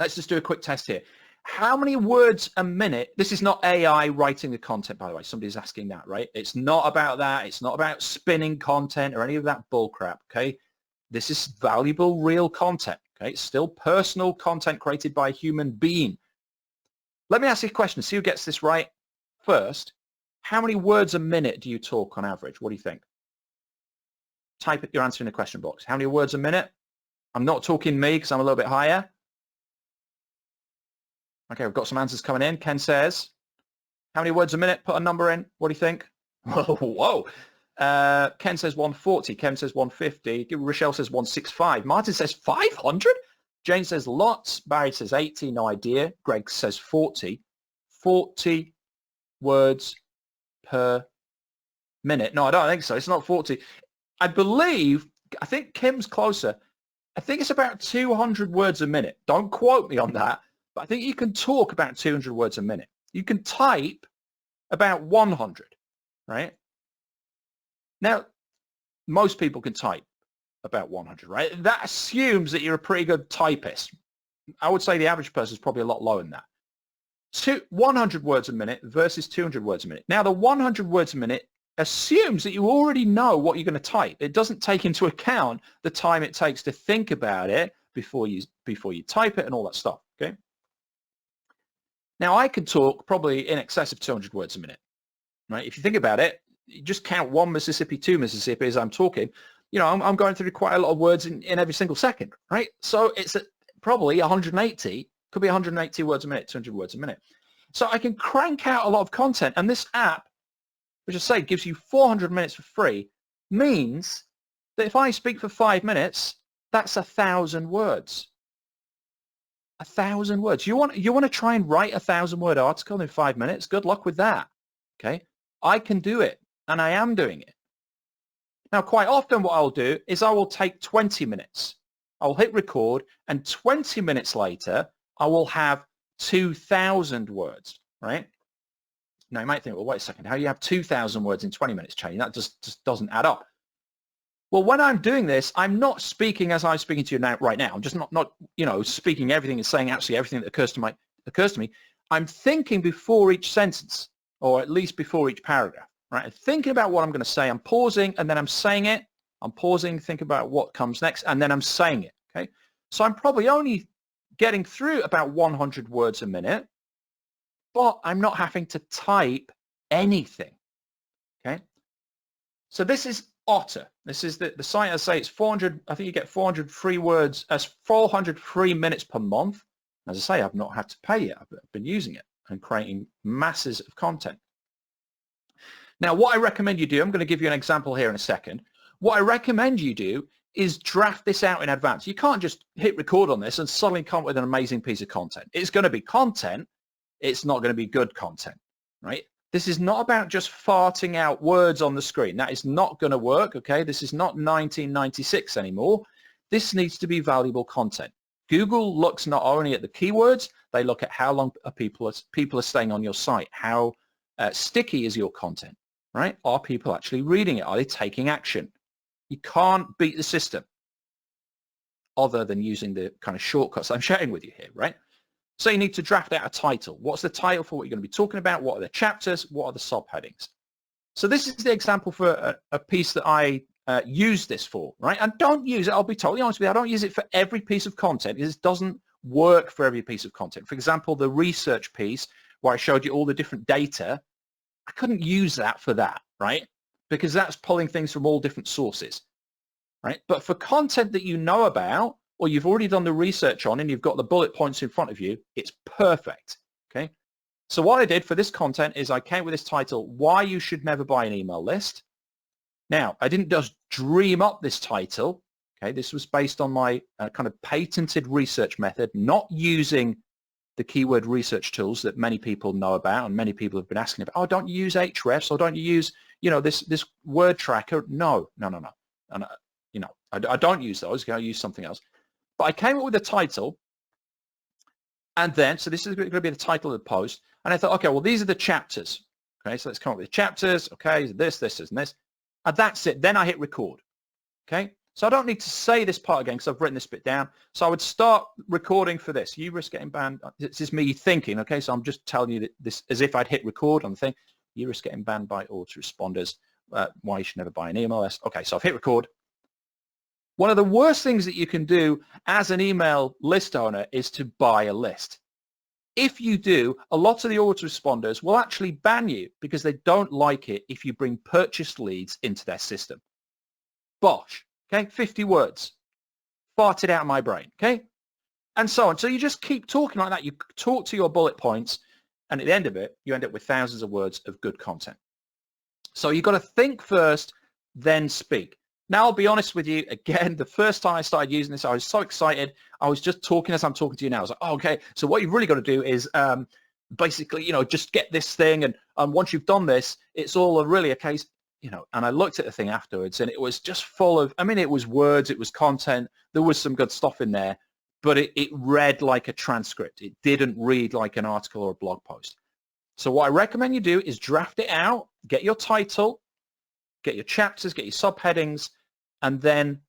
let's just do a quick test here. How many words a minute? This is not AI writing the content, by the way. Somebody's asking that, right? It's not about that. It's not about spinning content or any of that bull crap, okay? This is valuable, real content, okay? It's still personal content created by a human being. Let me ask you a question. See who gets this right first. How many words a minute do you talk on average? What do you think? Type your answer in the question box. How many words a minute? I'm not talking me because I'm a little bit higher. Okay, we've got some answers coming in. Ken says, how many words a minute? Put a number in. What do you think? Whoa. Ken says 140. Ken says 150. Rochelle says 165. Martin says 500. Jane says lots. Barry says 80. No idea. Greg says 40. 40 words per minute. No, I don't think so. It's not 40. I think Kim's closer. I think it's about 200 words a minute. Don't quote me on that, but I think you can talk about 200 words a minute. You can type about 100, right? Now, most people can type about 100, right? That assumes that you're a pretty good typist. I would say the average person is probably a lot lower than that. 100 words a minute versus 200 words a minute. Now, the 100 words a minute assumes that you already know what you're going to type. It doesn't take into account the time it takes to think about it before you type it and all that stuff, okay? Now, I can talk probably in excess of 200 words a minute, right? If you think about it, you just count one Mississippi, two Mississippi as I'm talking. You know, I'm going through quite a lot of words in every single second, right? So it's probably 180, could be 180 words a minute, 200 words a minute. So I can crank out a lot of content, and this app, which I say gives you 400 minutes for free, means that if I speak for 5 minutes, that's 1,000 words. 1,000 words. You want to try and write a 1,000-word article in 5 minutes? Good luck with that. Okay, I can do it, and I am doing it. Now, quite often what I'll do is I will take 20 minutes. I'll hit record, and 20 minutes later, I will have 2,000 words, right? Now, you might think, well, wait a second, how do you have 2,000 words in 20 minutes, Shane? That just doesn't add up. Well, when I'm doing this, I'm not speaking as I'm speaking to you now, right now. I'm just not you know, speaking everything and saying absolutely everything that occurs to me. I'm thinking before each sentence, or at least before each paragraph, right? I'm thinking about what I'm going to say. I'm pausing, and then I'm saying it. I'm pausing, thinking about what comes next, and then I'm saying it, okay? So I'm probably only getting through about 100 words a minute, but I'm not having to type anything, okay? So this is Otter. This is the site. I say it's 400. I think you get 400 free words as 400 free minutes per month. As I say, I've not had to pay yet. I've been using it and creating masses of content. Now, what I recommend you do, I'm going to give you an example here in a second. What I recommend you do is draft this out in advance. You can't just hit record on this and suddenly come up with an amazing piece of content. It's going to be content. It's not going to be good content, right? This is not about just farting out words on the screen. That is not going to work, okay? This is not 1996 anymore. This needs to be valuable content. Google looks not only at the keywords, they look at how long people are staying on your site. How sticky is your content, right? Are people actually reading it? Are they taking action? You can't beat the system other than using the kind of shortcuts I'm sharing with you here, right? So you need to draft out a title. What's the title for what you're going to be talking about? What are the chapters? What are the subheadings? So this is the example for a piece that I use this for, right? And don't use it, I'll be totally honest with you, I don't use it for every piece of content because it doesn't work for every piece of content. For example, the research piece where I showed you all the different data, I couldn't use that for that, right? Because that's pulling things from all different sources, right? But for content that you know about, or you've already done the research on and you've got the bullet points in front of you, it's perfect, okay? So what I did for this content is I came with this title, Why You Should Never Buy an Email List. Now, I didn't just dream up this title, okay? This was based on my kind of patented research method, not using the keyword research tools that many people know about and many people have been asking about. Oh, don't you use Ahrefs or don't you use, you know, this word tracker? No. And, you know, I don't use those. I use something else. But I came up with a title, and then, so this is going to be the title of the post, and I thought, okay, well, these are the chapters. Okay, so let's come up with the chapters. Okay, this, and this. And that's it. Then I hit record. Okay, so I don't need to say this part again because I've written this bit down. So I would start recording for this. You risk getting banned. This is me thinking, okay, so I'm just telling you that this as if I'd hit record on the thing. You risk getting banned by autoresponders. Why you should never buy an email list. Okay, so I've hit record. One of the worst things that you can do as an email list owner is to buy a list. If you do, a lot of the autoresponders will actually ban you because they don't like it if you bring purchased leads into their system. Bosh, okay, 50 words, farted out of my brain, okay? And so on. So you just keep talking like that. You talk to your bullet points, and at the end of it, you end up with thousands of words of good content. So you've got to think first, then speak. Now, I'll be honest with you, again, the first time I started using this, I was so excited. I was just talking as I'm talking to you now. I was like, oh, okay, so what you've really got to do is basically, you know, just get this thing. And once you've done this, it's all really a case, you know, and I looked at the thing afterwards and it was just full of, I mean, it was words, it was content. There was some good stuff in there, but it read like a transcript. It didn't read like an article or a blog post. So what I recommend you do is draft it out, get your title, get your chapters, get your subheadings, and then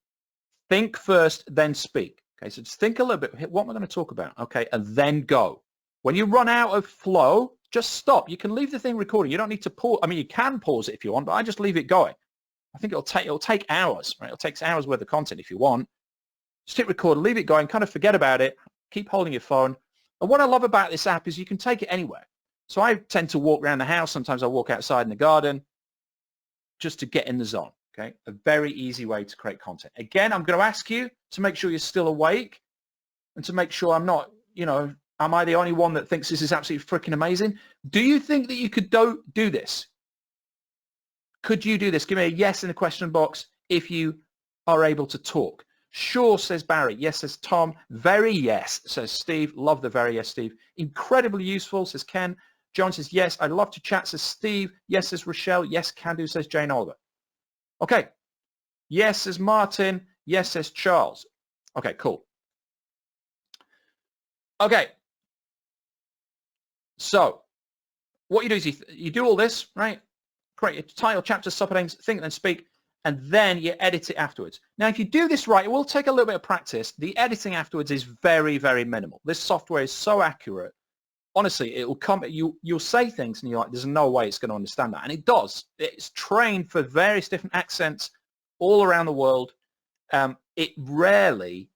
think first, then speak. Okay, so just think a little bit, what am I going to talk about? Okay, and then go. When you run out of flow, just stop. You can leave the thing recording. You don't need to pause. I mean, you can pause it if you want, but I just leave it going. I think it'll take hours, right? It'll take hours worth of content if you want. Just hit record, leave it going, kind of forget about it, keep holding your phone. And what I love about this app is you can take it anywhere. So I tend to walk around the house. Sometimes I walk outside in the garden just to get in the zone. Okay, a very easy way to create content. Again, I'm going to ask you to make sure you're still awake and to make sure I'm not, am I the only one that thinks this is absolutely freaking amazing? Do you think that you could do this? Could you do this? Give me a yes in the question box if you are able to talk. Sure, says Barry. Yes, says Tom. Very yes, says Steve. Love the very yes, Steve. Incredibly useful, says Ken. John says yes. I'd love to chat, says Steve. Yes, says Rochelle. Yes, can do, says Jane Oliver. Okay. Yes, says Martin. Yes, says Charles. Okay, cool. Okay. So what you do is you do all this, right? Create your title, chapter, subheadings, think, then speak, and then you edit it afterwards. Now, if you do this right, it will take a little bit of practice. The editing afterwards is very, very minimal. This software is so accurate. Honestly, it will come. You'll say things, and you're like, "There's no way it's going to understand that," and it does. It's trained for various different accents all around the world. It rarely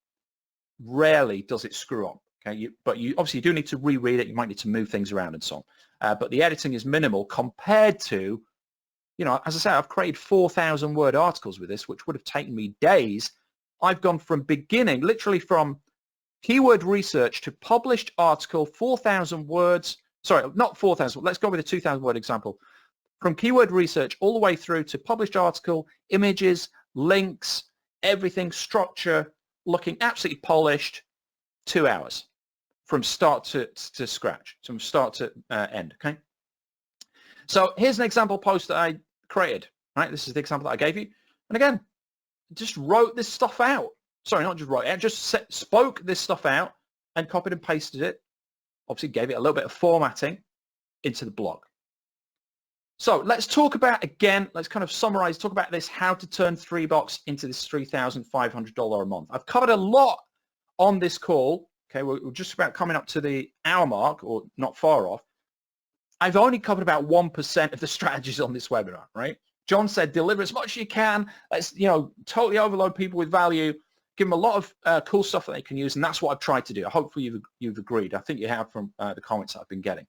does it screw up. Okay, but you obviously do need to reread it. You might need to move things around and so on. But the editing is minimal compared to, as I said, I've created 4,000 word articles with this, which would have taken me days. I've gone from beginning, literally from keyword research to published article, 4,000 words. Sorry, not 4,000. Let's go with a 2,000 word example. From keyword research all the way through to published article, images, links, everything, structure, looking absolutely polished, 2 hours from start to scratch, from start to end, okay? So here's an example post that I created, right? This is the example that I gave you. And again, just wrote this stuff out. Sorry, not just wrote it, just spoke this stuff out and copied and pasted it. Obviously gave it a little bit of formatting into the blog. So let's talk about, again, let's kind of summarize, talk about this, how to turn 3Box into this $3,500 a month. I've covered a lot on this call. Okay, we're just about coming up to the hour mark, or not far off. I've only covered about 1% of the strategies on this webinar, right? John said, deliver as much as you can. Let's, totally overload people with value. Give them a lot of cool stuff that they can use, and that's what I've tried to do. Hopefully you've agreed. I think you have from the comments that I've been getting.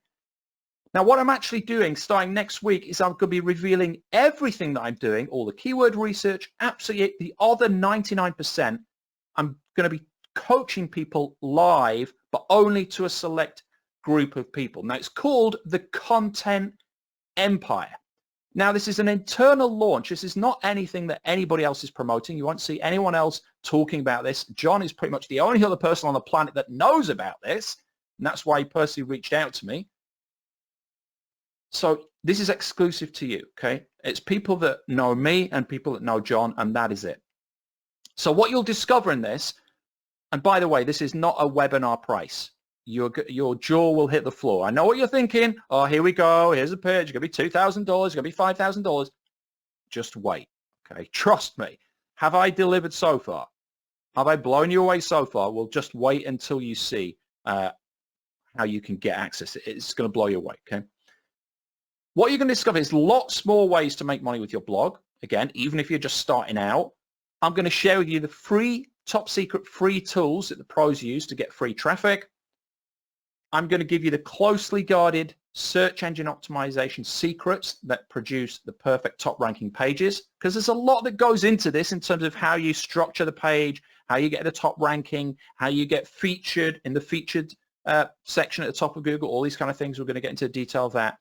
Now, what I'm actually doing starting next week is I'm going to be revealing everything that I'm doing, all the keyword research, absolutely the other 99%. I'm going to be coaching people live, but only to a select group of people. Now, it's called the Content Empire. Now, this is an internal launch. This is not anything that anybody else is promoting. You won't see anyone else talking about this. John is pretty much the only other person on the planet that knows about this, and that's why he personally reached out to me. So this is exclusive to you, okay? It's people that know me and people that know John, and that is it. So what you'll discover in this, and by the way, this is not a webinar price. Your jaw will hit the floor. I know what you're thinking. Oh, here we go. Here's a pitch. It's going to be $2,000. It's going to be $5,000. Just wait, okay? Trust me. Have I delivered so far? Have I blown you away so far? Well, just wait until you see how you can get access. It's going to blow you away, okay? What you're going to discover is lots more ways to make money with your blog. Again, even if you're just starting out, I'm going to share with you the free, top secret free tools that the pros use to get free traffic. I'm going to give you the closely guarded search engine optimization secrets that produce the perfect top ranking pages, because there's a lot that goes into this in terms of how you structure the page, how you get the top ranking, how you get featured in the featured section at the top of Google, all these kind of things. We're going to get into detail of that.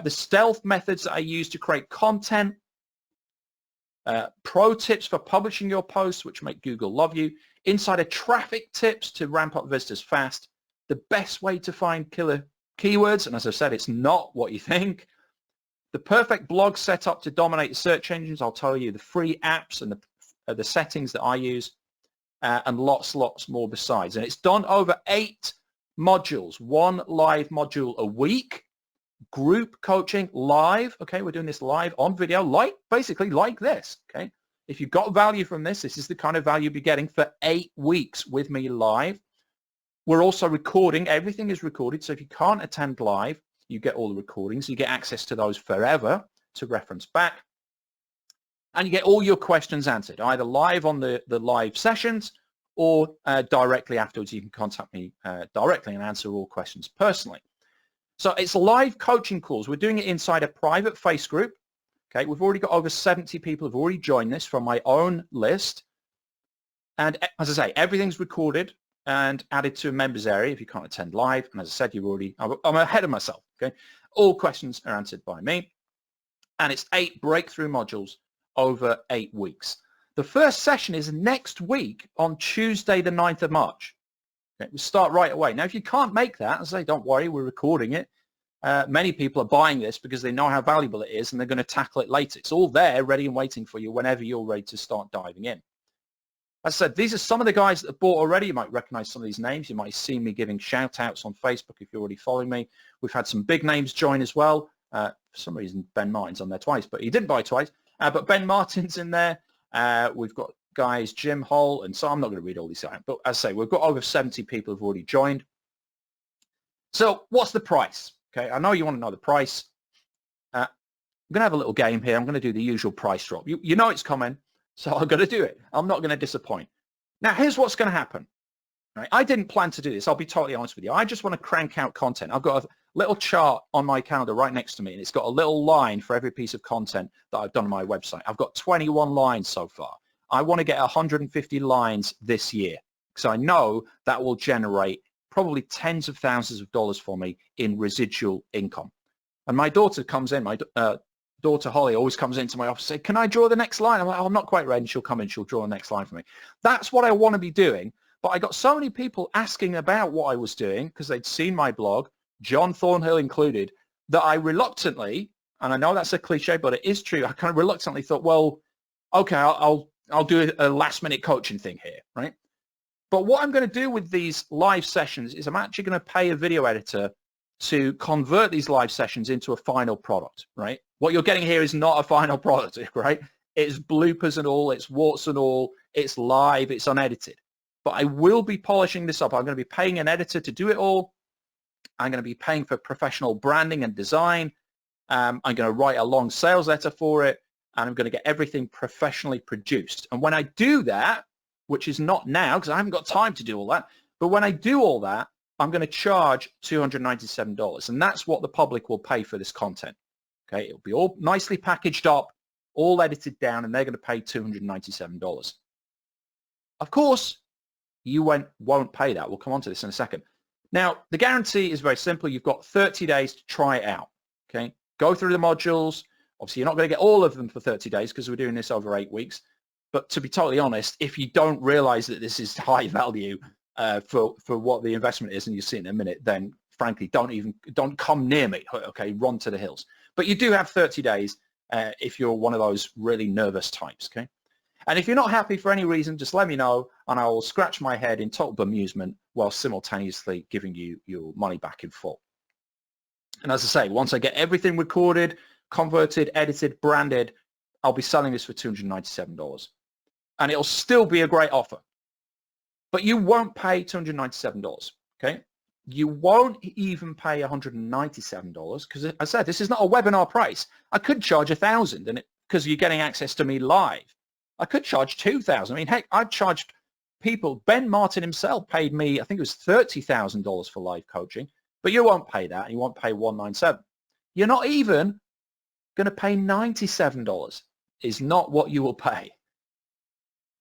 The stealth methods that I use to create content, pro tips for publishing your posts, which make Google love you, insider traffic tips to ramp up visitors fast, the best way to find killer keywords, and as I said, it's not what you think, the perfect blog setup to dominate search engines. I'll tell you the free apps and the settings that I use, and lots more besides. And it's done over 8 modules, 1 live module a week. group coaching live. Okay, we're doing this live on video, basically like this. Okay, if you got value from this, this is the kind of value you'll be getting for 8 weeks with me live. We're also recording. Everything is recorded, so if you can't attend live, you get all the recordings. You get access to those forever to reference back. And you get all your questions answered, either live on the live sessions or directly afterwards. You can contact me directly and answer all questions personally. So it's live coaching calls. We're doing it inside a private face group. Okay, we've already got over 70 people who've already joined this from my own list. And as I say, everything's recorded and added to a members area if you can't attend live. And as I said, I'm ahead of myself. Okay, all questions are answered by me. And it's 8 breakthrough modules over 8 weeks. The first session is next week on Tuesday, the 9th of March. Okay, we'll start right away. Now, if you can't make that, as I say, don't worry, we're recording it. Many people are buying this because they know how valuable it is and they're going to tackle it later. It's all there, ready and waiting for you whenever you're ready to start diving in. As I said, these are some of the guys that have bought already. You might recognize some of these names. You might see me giving shout outs on Facebook if you're already following me. We've had some big names join as well. For some reason, Ben Martin's on there twice, but he didn't buy twice. But Ben Martin's in there. We've got guys, Jim Hull, and so I'm not going to read all these out. But as I say, we've got over 70 people who've already joined. So what's the price? Okay, I know you want to know the price. I'm going to have a little game here. I'm going to do the usual price drop. You know it's coming, so I'm going to do it. I'm not going to disappoint. Now, here's what's going to happen. Right? I didn't plan to do this. I'll be totally honest with you. I just want to crank out content. I've got a little chart on my calendar right next to me, and it's got a little line for every piece of content that I've done on my website. I've got 21 lines so far. I want to get 150 lines this year because I know that will generate probably tens of thousands of dollars for me in residual income. And my daughter comes in, my daughter Holly always comes into my office and says, can I draw the next line? I'm like, oh, I'm not quite ready. And she'll come in, she'll draw the next line for me. That's what I want to be doing. But I got so many people asking about what I was doing because they'd seen my blog, John Thornhill included, that I reluctantly, and I know that's a cliche, but it is true, I kind of reluctantly thought, well, okay, I'll do a last minute coaching thing here, right? But what I'm going to do with these live sessions is I'm actually going to pay a video editor to convert these live sessions into a final product, right? What you're getting here is not a final product, right? It's bloopers and all, it's warts and all, it's live, it's unedited. But I will be polishing this up. I'm going to be paying an editor to do it all. I'm going to be paying for professional branding and design. I'm going to write a long sales letter for it, and I'm going to get everything professionally produced. And when I do that, which is not now because I haven't got time to do all that, but when I do all that, I'm going to charge $297, and that's what the public will pay for this content. Okay, it'll be all nicely packaged up, all edited down, and they're going to pay $297. Of course, you won't pay that. We'll come on to this in a second. Now, the guarantee is very simple. You've got 30 days to try it out. Okay, go through the modules. Obviously, you're not going to get all of them for 30 days because we're doing this over 8 weeks. But to be totally honest, if you don't realize that this is high value for what the investment is, and you see it in a minute, then frankly, don't come near me. Okay, run to the hills. But you do have 30 days if you're one of those really nervous types. Okay, and if you're not happy for any reason, just let me know, and I will scratch my head in total bemusement while simultaneously giving you your money back in full. And as I say, once I get everything recorded, converted, edited, branded, I'll be selling this for $297. And it'll still be a great offer. But you won't pay $297, okay? You won't even pay $197 because, as I said, this is not a webinar price. I could charge $1,000 and because you're getting access to me live. I could charge $2,000. I mean, heck, I've charged people. Ben Martin himself paid me, I think it was $30,000 for live coaching, but you won't pay that. You won't pay $197. You're not even going to pay $97 is not what you will pay.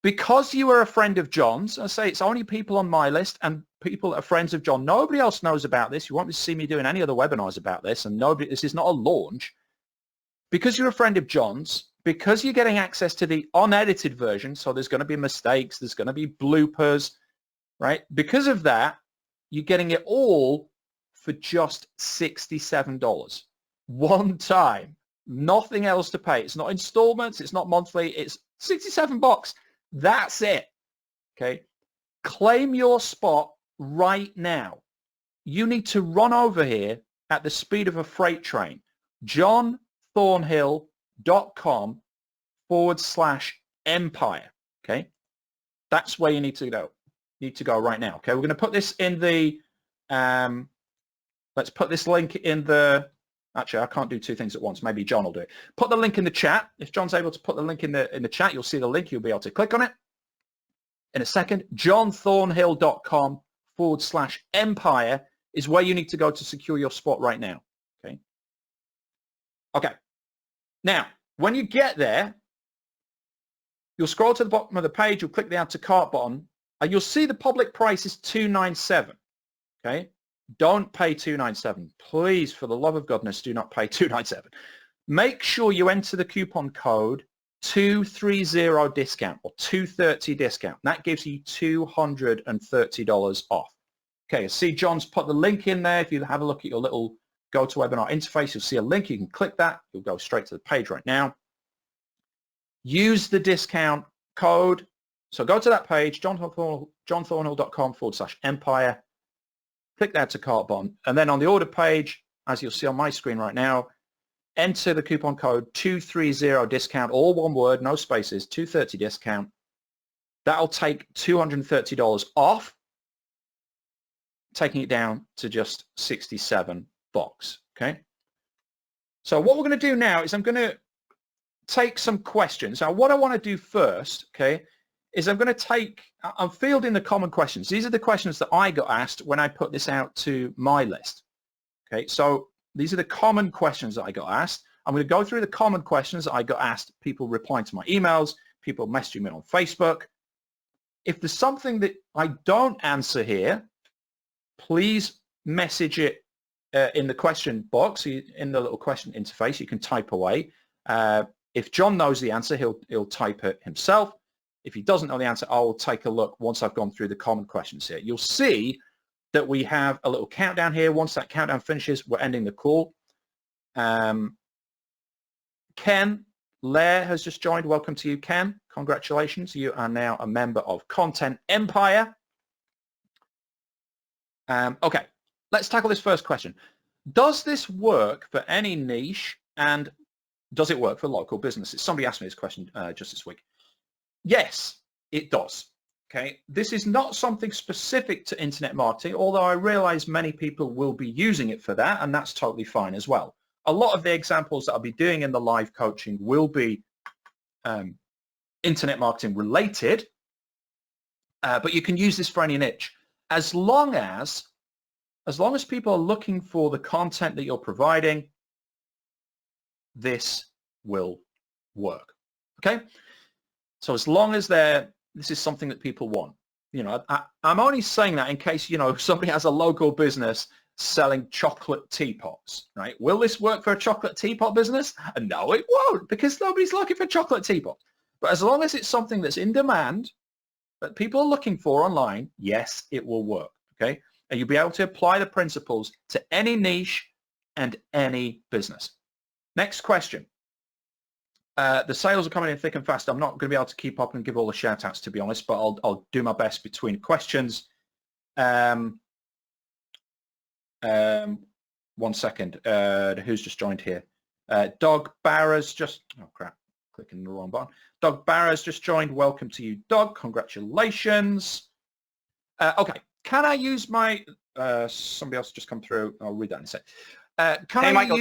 Because you are a friend of John's, I say it's only people on my list and people that are friends of John. Nobody else knows about this. You won't see me doing any other webinars about this, and this is not a launch. Because you're a friend of John's, because you're getting access to the unedited version, so there's going to be mistakes, there's going to be bloopers, right? Because of that, you're getting it all for just $67. One time. Nothing else to pay. It's not installments. It's not monthly. It's $67. That's it. Okay. Claim your spot right now. You need to run over here at the speed of a freight train. johnthornhill.com/empire. Okay, that's where you need to go. Right now. Okay, we're going to put this in the. Let's put this link in the. Actually, I can't do two things at once. Maybe John will do it. Put the link in the chat. If John's able to put the link in the chat, you'll see the link. You'll be able to click on it in a second. johnthornhill.com/empire is where you need to go to secure your spot right now. Okay. Okay. Now, when you get there, you'll scroll to the bottom of the page. You'll click the add to cart button, and you'll see the public price is $297. Okay. Don't pay $297. Please, for the love of goodness, do not pay $297. Make sure you enter the coupon code 230 discount or 230 discount. That gives you $230 off. Okay, see John's put the link in there. If you have a look at your little GoToWebinar interface, you'll see a link. You can click that. You'll go straight to the page right now. Use the discount code. So go to that page, johnthornhill.com/empire. Click that to cart button, and then on the order page, as you'll see on my screen right now, enter the coupon code 230 discount, all one word, no spaces, 230 discount. That'll take $230 off, taking it down to just $67. Okay. So what we're going to do now is I'm going to take some questions. Now, what I want to do first, okay, is I'm fielding the common questions. These are the questions that I got asked when I put this out to my list. Okay, so these are the common questions that I got asked. I'm going to go through the common questions that I got asked, people replying to my emails, people messaging me on Facebook. If there's something that I don't answer here, please message it in the question box, in the little question interface. You can type away. If John knows the answer, he'll type it himself. If he doesn't know the answer, I will take a look once I've gone through the common questions here. You'll see that we have a little countdown here. Once that countdown finishes, we're ending the call. Ken Lair has just joined. Welcome to you, Ken. Congratulations. You are now a member of Content Empire. Okay, let's tackle this first question. Does this work for any niche, and does it work for local businesses? Somebody asked me this question just this week. Yes, it does. Okay, this is not something specific to internet marketing, although I realize many people will be using it for that, and that's totally fine as well. A lot of the examples that I'll be doing in the live coaching will be internet marketing related, but you can use this for any niche. As long as people are looking for the content that you're providing, this will work. Okay? So as long as this is something that people want, you know, I'm only saying that in case, you know, somebody has a local business selling chocolate teapots, right? Will this work for a chocolate teapot business? No, it won't, because nobody's looking for chocolate teapots. But as long as it's something that's in demand that people are looking for online, yes, it will work. Okay, and you'll be able to apply the principles to any niche and any business. Next question. The sales are coming in thick and fast. I'm not going to be able to keep up and give all the shout outs, to be honest, but I'll do my best between questions. 1 second. Who's just joined here? Doug Barra's just, oh crap, clicking the wrong button. Doug Barra's just joined. Welcome to you, Doug. Congratulations. Okay, can I use my, somebody else just come through. I'll read that in a sec. Hey, Michael,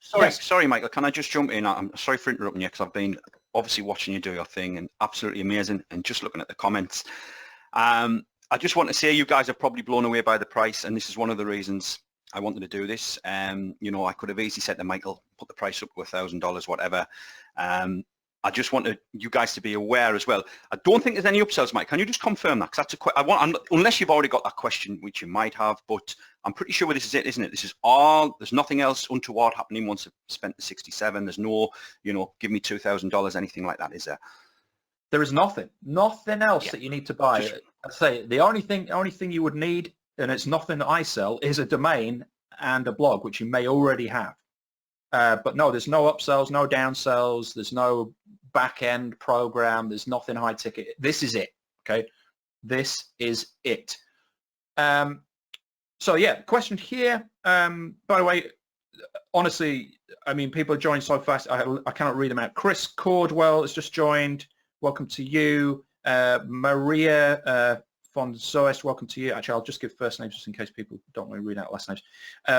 sorry, Michael, can I just jump in? I'm sorry for interrupting you, because I've been obviously watching you do your thing, and absolutely amazing, and just looking at the comments. I just want to say you guys are probably blown away by the price, and this is one of the reasons I wanted to do this. You know, I could have easily said to Michael, put the price up to $1,000, whatever. I just wanted you guys to be aware as well. I don't think there's any upsells, Mike. Can you just confirm that? Because that's unless you've already got that question, which you might have, but I'm pretty sure this is it, isn't it? This is all. There's nothing else untoward happening once I've spent the 67. There's no, you know, give me $2,000, anything like that, is there? There is nothing else that you need to buy. I say the only thing you would need, and it's nothing that I sell, is a domain and a blog, which you may already have. But no, there's no upsells, no downsells, there's no back-end program, there's nothing high ticket. This is it, okay? This is it. So yeah, question here. By the way, honestly, I mean, people are joining so fast, I cannot read them out. Chris Cordwell has just joined. Welcome to you. Maria Fonsoes, welcome to you. Actually, I'll just give first names just in case people don't want to read out last names.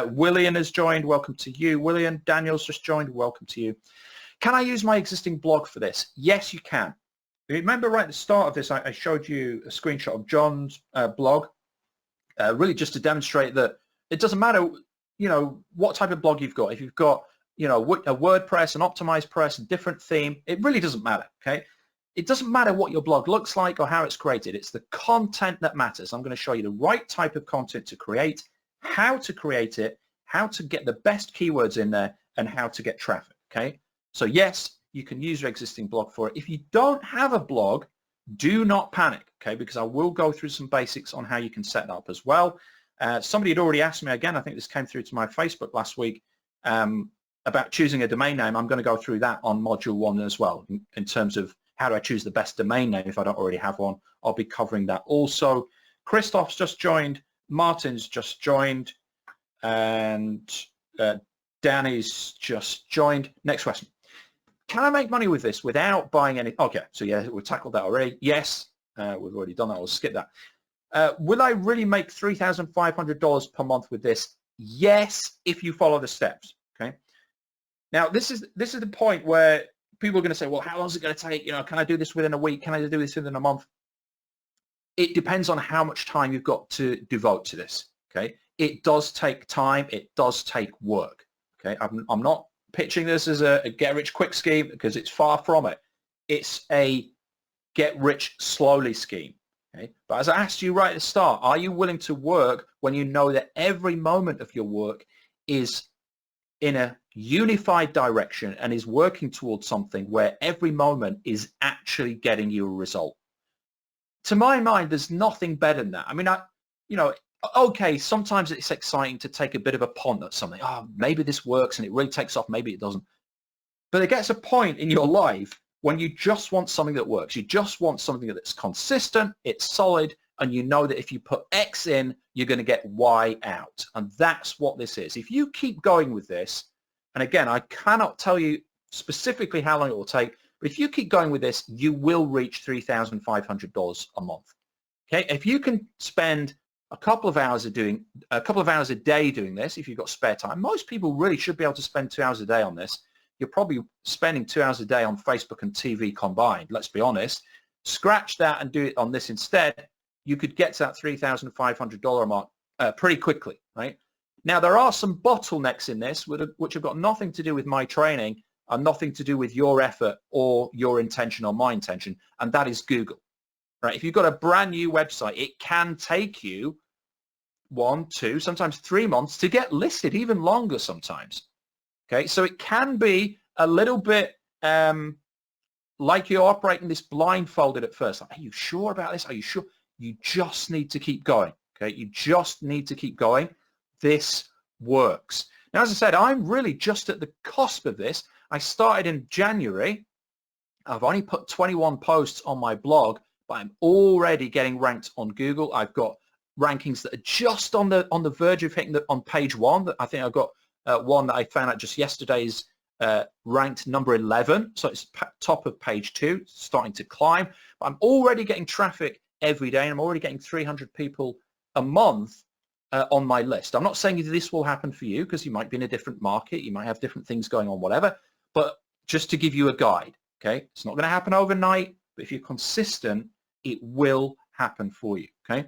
William has joined. Welcome to you. William Daniels just joined. Welcome to you. Can I use my existing blog for this? Yes, you can. Remember right at the start of this, I showed you a screenshot of John's blog, really just to demonstrate that it doesn't matter, you know, what type of blog you've got. If you've got, you know, a WordPress, an optimized press, a different theme, it really doesn't matter, okay? It doesn't matter what your blog looks like or how it's created. It's the content that matters. I'm going to show you the right type of content to create, how to create it, how to get the best keywords in there, and how to get traffic, okay? So yes, you can use your existing blog for it. If you don't have a blog, do not panic, okay? Because I will go through some basics on how you can set that up as well. Somebody had already asked me again, I think this came through to my Facebook last week, about choosing a domain name. I'm going to go through that on module 1 as well, in terms of how do I choose the best domain name if I don't already have one. I'll be covering that also. Christoph's just joined, Martin's just joined, and Danny's just joined. Next question. Can I make money with this without buying any? Okay, so yeah, we've tackled that already. Yes, we've already done that. We'll skip that. Will I really make $3,500 per month with this? Yes, if you follow the steps. Okay. Now this is the point where people are going to say, well, how long is it going to take? You know, can I do this within a week? Can I do this within a month? It depends on how much time you've got to devote to this. Okay. It does take time. It does take work. Okay. I'm not pitching this as a get-rich-quick scheme because it's far from it. It's a get-rich-slowly scheme. Okay? But as I asked you right at the start, are you willing to work when you know that every moment of your work is in a unified direction and is working towards something where every moment is actually getting you a result? To my mind, there's nothing better than that. I mean, okay, sometimes it's exciting to take a bit of a punt at something. Oh, maybe this works and it really takes off. Maybe it doesn't. But it gets a point in your life when you just want something that works. You just want something that's consistent, it's solid, and you know that if you put X in, you're going to get Y out. And that's what this is. If you keep going with this, and again, I cannot tell you specifically how long it will take, but if you keep going with this, you will reach $3,500 a month. Okay, if you can spend a couple of hours a day doing this, if you've got spare time. Most people really should be able to spend 2 hours a day on this. You're probably spending 2 hours a day on Facebook and TV combined, let's be honest. Scratch that and do it on this instead. You could get to that $3,500 mark pretty quickly, right? Now, there are some bottlenecks in this which have got nothing to do with my training and nothing to do with your effort or your intention or my intention, and that is Google. Right? If you've got a brand new website, it can take you 1, 2, sometimes 3 months to get listed, even longer sometimes. Okay, so it can be a little bit like you're operating this blindfolded at first. Like, are you sure about this? Are you sure? You just need to keep going. Okay, you just need to keep going. This works. Now, as I said, I'm really just at the cusp of this. I started in January. I've only put 21 posts on my blog, but I'm already getting ranked on Google. I've got rankings that are just on the verge of hitting on page 1. I think I've got one that I found out just yesterday is ranked number 11. So it's top of page 2, starting to climb. But I'm already getting traffic every day, and I'm already getting 300 people a month on my list. I'm not saying this will happen for you because you might be in a different market. You might have different things going on, whatever. But just to give you a guide, okay? It's not going to happen overnight, but if you're consistent, it will happen for you, okay?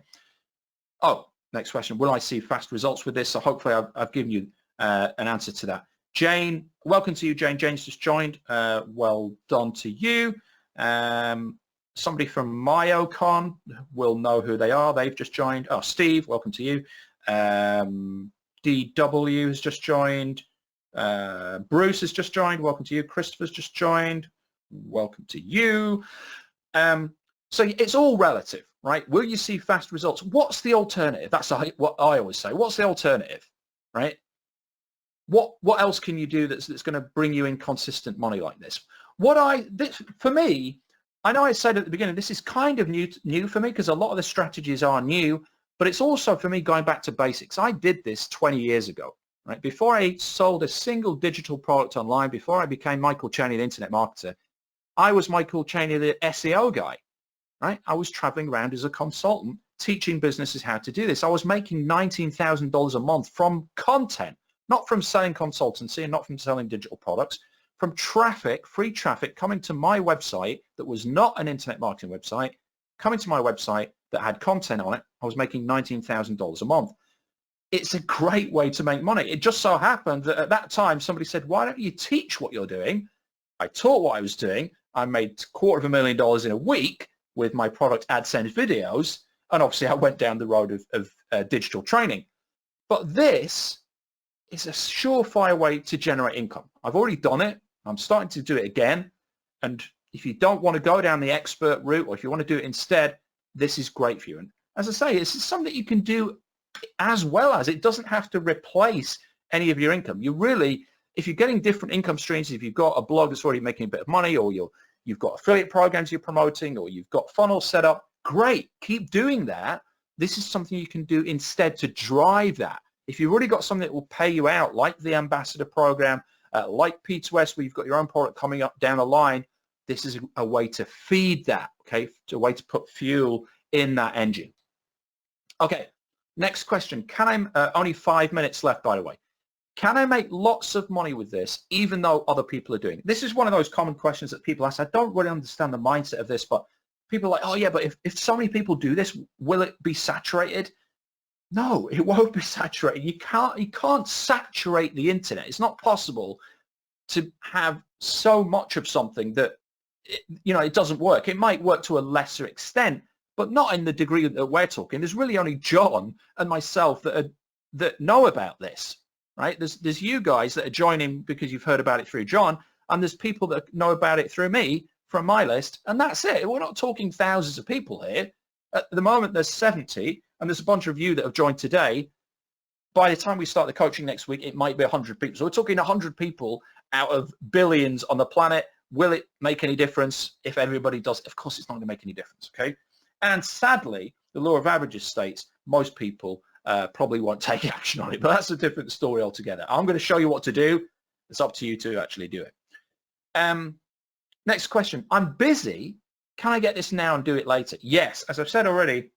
Oh, next question. Will I see fast results with this? So hopefully I've given you an answer to that. Jane, welcome to you, Jane. Jane's just joined. Well done to you. Somebody from Myocon will know who they are. They've just joined. Oh, Steve, welcome to you. DW has just joined. Bruce has just joined. Welcome to you. Christopher's just joined. Welcome to you. So it's all relative, right? Will you see fast results? What's the alternative? That's what I always say. What's the alternative, right? What else can you do that's going to bring you in consistent money like this? For me, I know I said at the beginning, this is kind of new for me because a lot of the strategies are new. But it's also, for me, going back to basics. I did this 20 years ago, right? Before I sold a single digital product online, before I became Michael Chaney, the internet marketer, I was Michael Chaney, the SEO guy, right? I was traveling around as a consultant, teaching businesses how to do this. I was making $19,000 a month from content, not from selling consultancy and not from selling digital products, from traffic, free traffic coming to my website that was not an internet marketing website, coming to my website that had content on it. I was making $19,000 a month. It's a great way to make money. It just so happened that at that time, somebody said, why don't you teach what you're doing? I taught what I was doing. I made $250,000 in a week with my product AdSense videos. And obviously I went down the road of digital training. But this is a surefire way to generate income. I've already done it. I'm starting to do it again. And if you don't want to go down the expert route, or if you want to do it instead, this is great for you. And as I say, it's something that you can do as well as. It doesn't have to replace any of your income. You really, if you're getting different income streams, if you've got a blog that's already making a bit of money, or you've got affiliate programs you're promoting, or you've got funnels set up, great. Keep doing that. This is something you can do instead to drive that. If you've already got something that will pay you out, like the Ambassador Program, like P2S, where you've got your own product coming up down the line, this is a way to feed that, okay? A way to put fuel in that engine. Okay, next question. Can I, only 5 minutes left, by the way. Can I make lots of money with this, even though other people are doing it? This is one of those common questions that people ask. I don't really understand the mindset of this, but people are like, oh yeah, but if so many people do this, will it be saturated? No, it won't be saturated. You can't saturate the internet. It's not possible to have so much of something that, it doesn't work. It might work to a lesser extent, but not in the degree that we're talking. There's really only John and myself that know about this, right? There's you guys that are joining because you've heard about it through John, and there's people that know about it through me from my list, and that's it. We're not talking thousands of people here. At the moment, there's 70, and there's a bunch of you that have joined today. By the time we start the coaching next week, it might be 100 people. So we're talking 100 people out of billions on the planet. Will it make any difference if everybody does? Of course, it's not going to make any difference, okay? And sadly, the law of averages states most people probably won't take action on it, but that's a different story altogether. I'm going to show you what to do. It's up to you to actually do it. Next question. I'm busy. Can I get this now and do it later? Yes. As I've said already,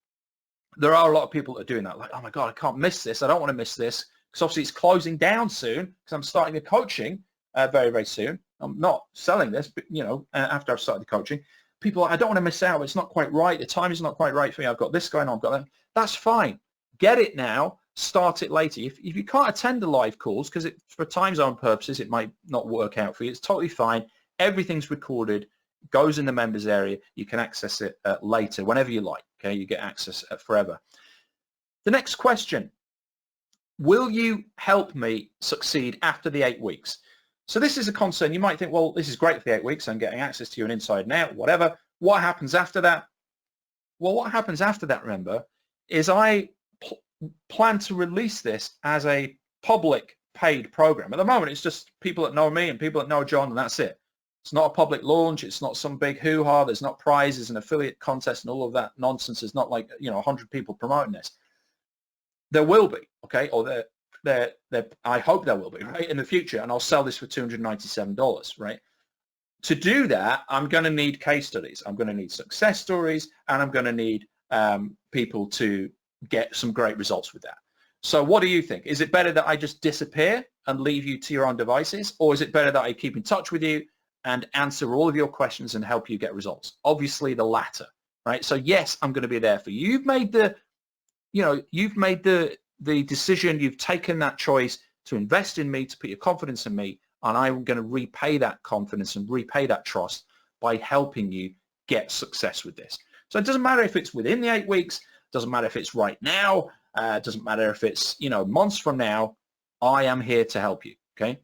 there are a lot of people that are doing that. Like, oh my God, I can't miss this. I don't want to miss this because obviously it's closing down soon because I'm starting the coaching very, very soon. I'm not selling this, but after I've started the coaching, people are like, I don't want to miss out. It's not quite right. The time is not quite right for me. I've got this going on. I've got that. That's fine. Get it now. Start it later. If you can't attend the live calls because for time zone purposes, it might not work out for you. It's totally fine. Everything's recorded, goes in the members area. You can access it later, whenever you like. Okay, you get access forever. The next question, will you help me succeed after the 8 weeks? So this is a concern. You might think, well, this is great for the 8 weeks. I'm getting access to you and inside and out, whatever. What happens after that? Well, what happens after that, remember, is I plan to release this as a public paid program. At the moment, it's just people that know me and people that know John, and that's it. It's not a public launch. It's not some big hoo-ha. There's not prizes and affiliate contests and all of that nonsense. It's not like 100 people promoting this. There will be, okay, or I hope there will be, right, in the future, and I'll sell this for $297, right? To do that, I'm going to need case studies. I'm going to need success stories, and I'm going to need people to get some great results with that. So what do you think? Is it better that I just disappear and leave you to your own devices, or is it better that I keep in touch with you and answer all of your questions and help you get results? Obviously the latter, right? So yes, I'm going to be there for you. You've made the decision, you've taken that choice to invest in me, to put your confidence in me, and I'm going to repay that confidence and repay that trust by helping you get success with this. So it doesn't matter if it's within the 8 weeks, doesn't matter if it's right now, doesn't matter if it's, months from now, I am here to help you, okay?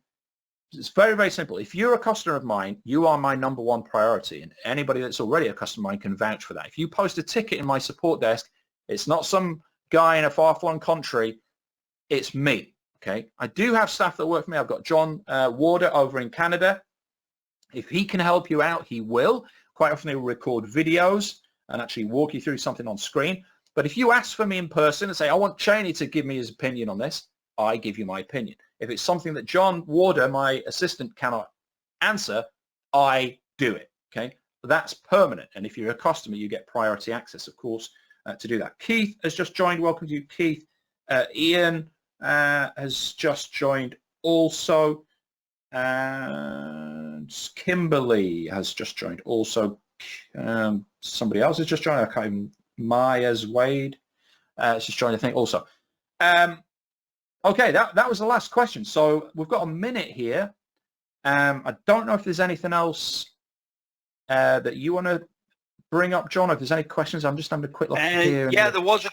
It's very, very simple. If you're a customer of mine, you are my number one priority, and anybody that's already a customer of mine can vouch for that. If you post a ticket in my support desk, it's not some guy in a far-flung country, it's me, okay? I do have staff that work for me. I've got John Warder over in Canada. If he can help you out, he will. Quite often he will record videos and actually walk you through something on screen. But if you ask for me in person and say, I want Cheney to give me his opinion on this, I give you my opinion. If it's something that John Warder, my assistant, cannot answer, I do it, okay? That's permanent. And if you're a customer, you get priority access, of course, to do that. Keith has just joined. Welcome to you, Keith. Ian has just joined also. And Kimberly has just joined also. Somebody else has just joined. I can't even, Myers Wade has just joined, I think, also. Okay, that was the last question. So we've got a minute here. I don't know if there's anything else that you want to bring up, John. If there's any questions, I'm just having a quick look here. Yeah, there was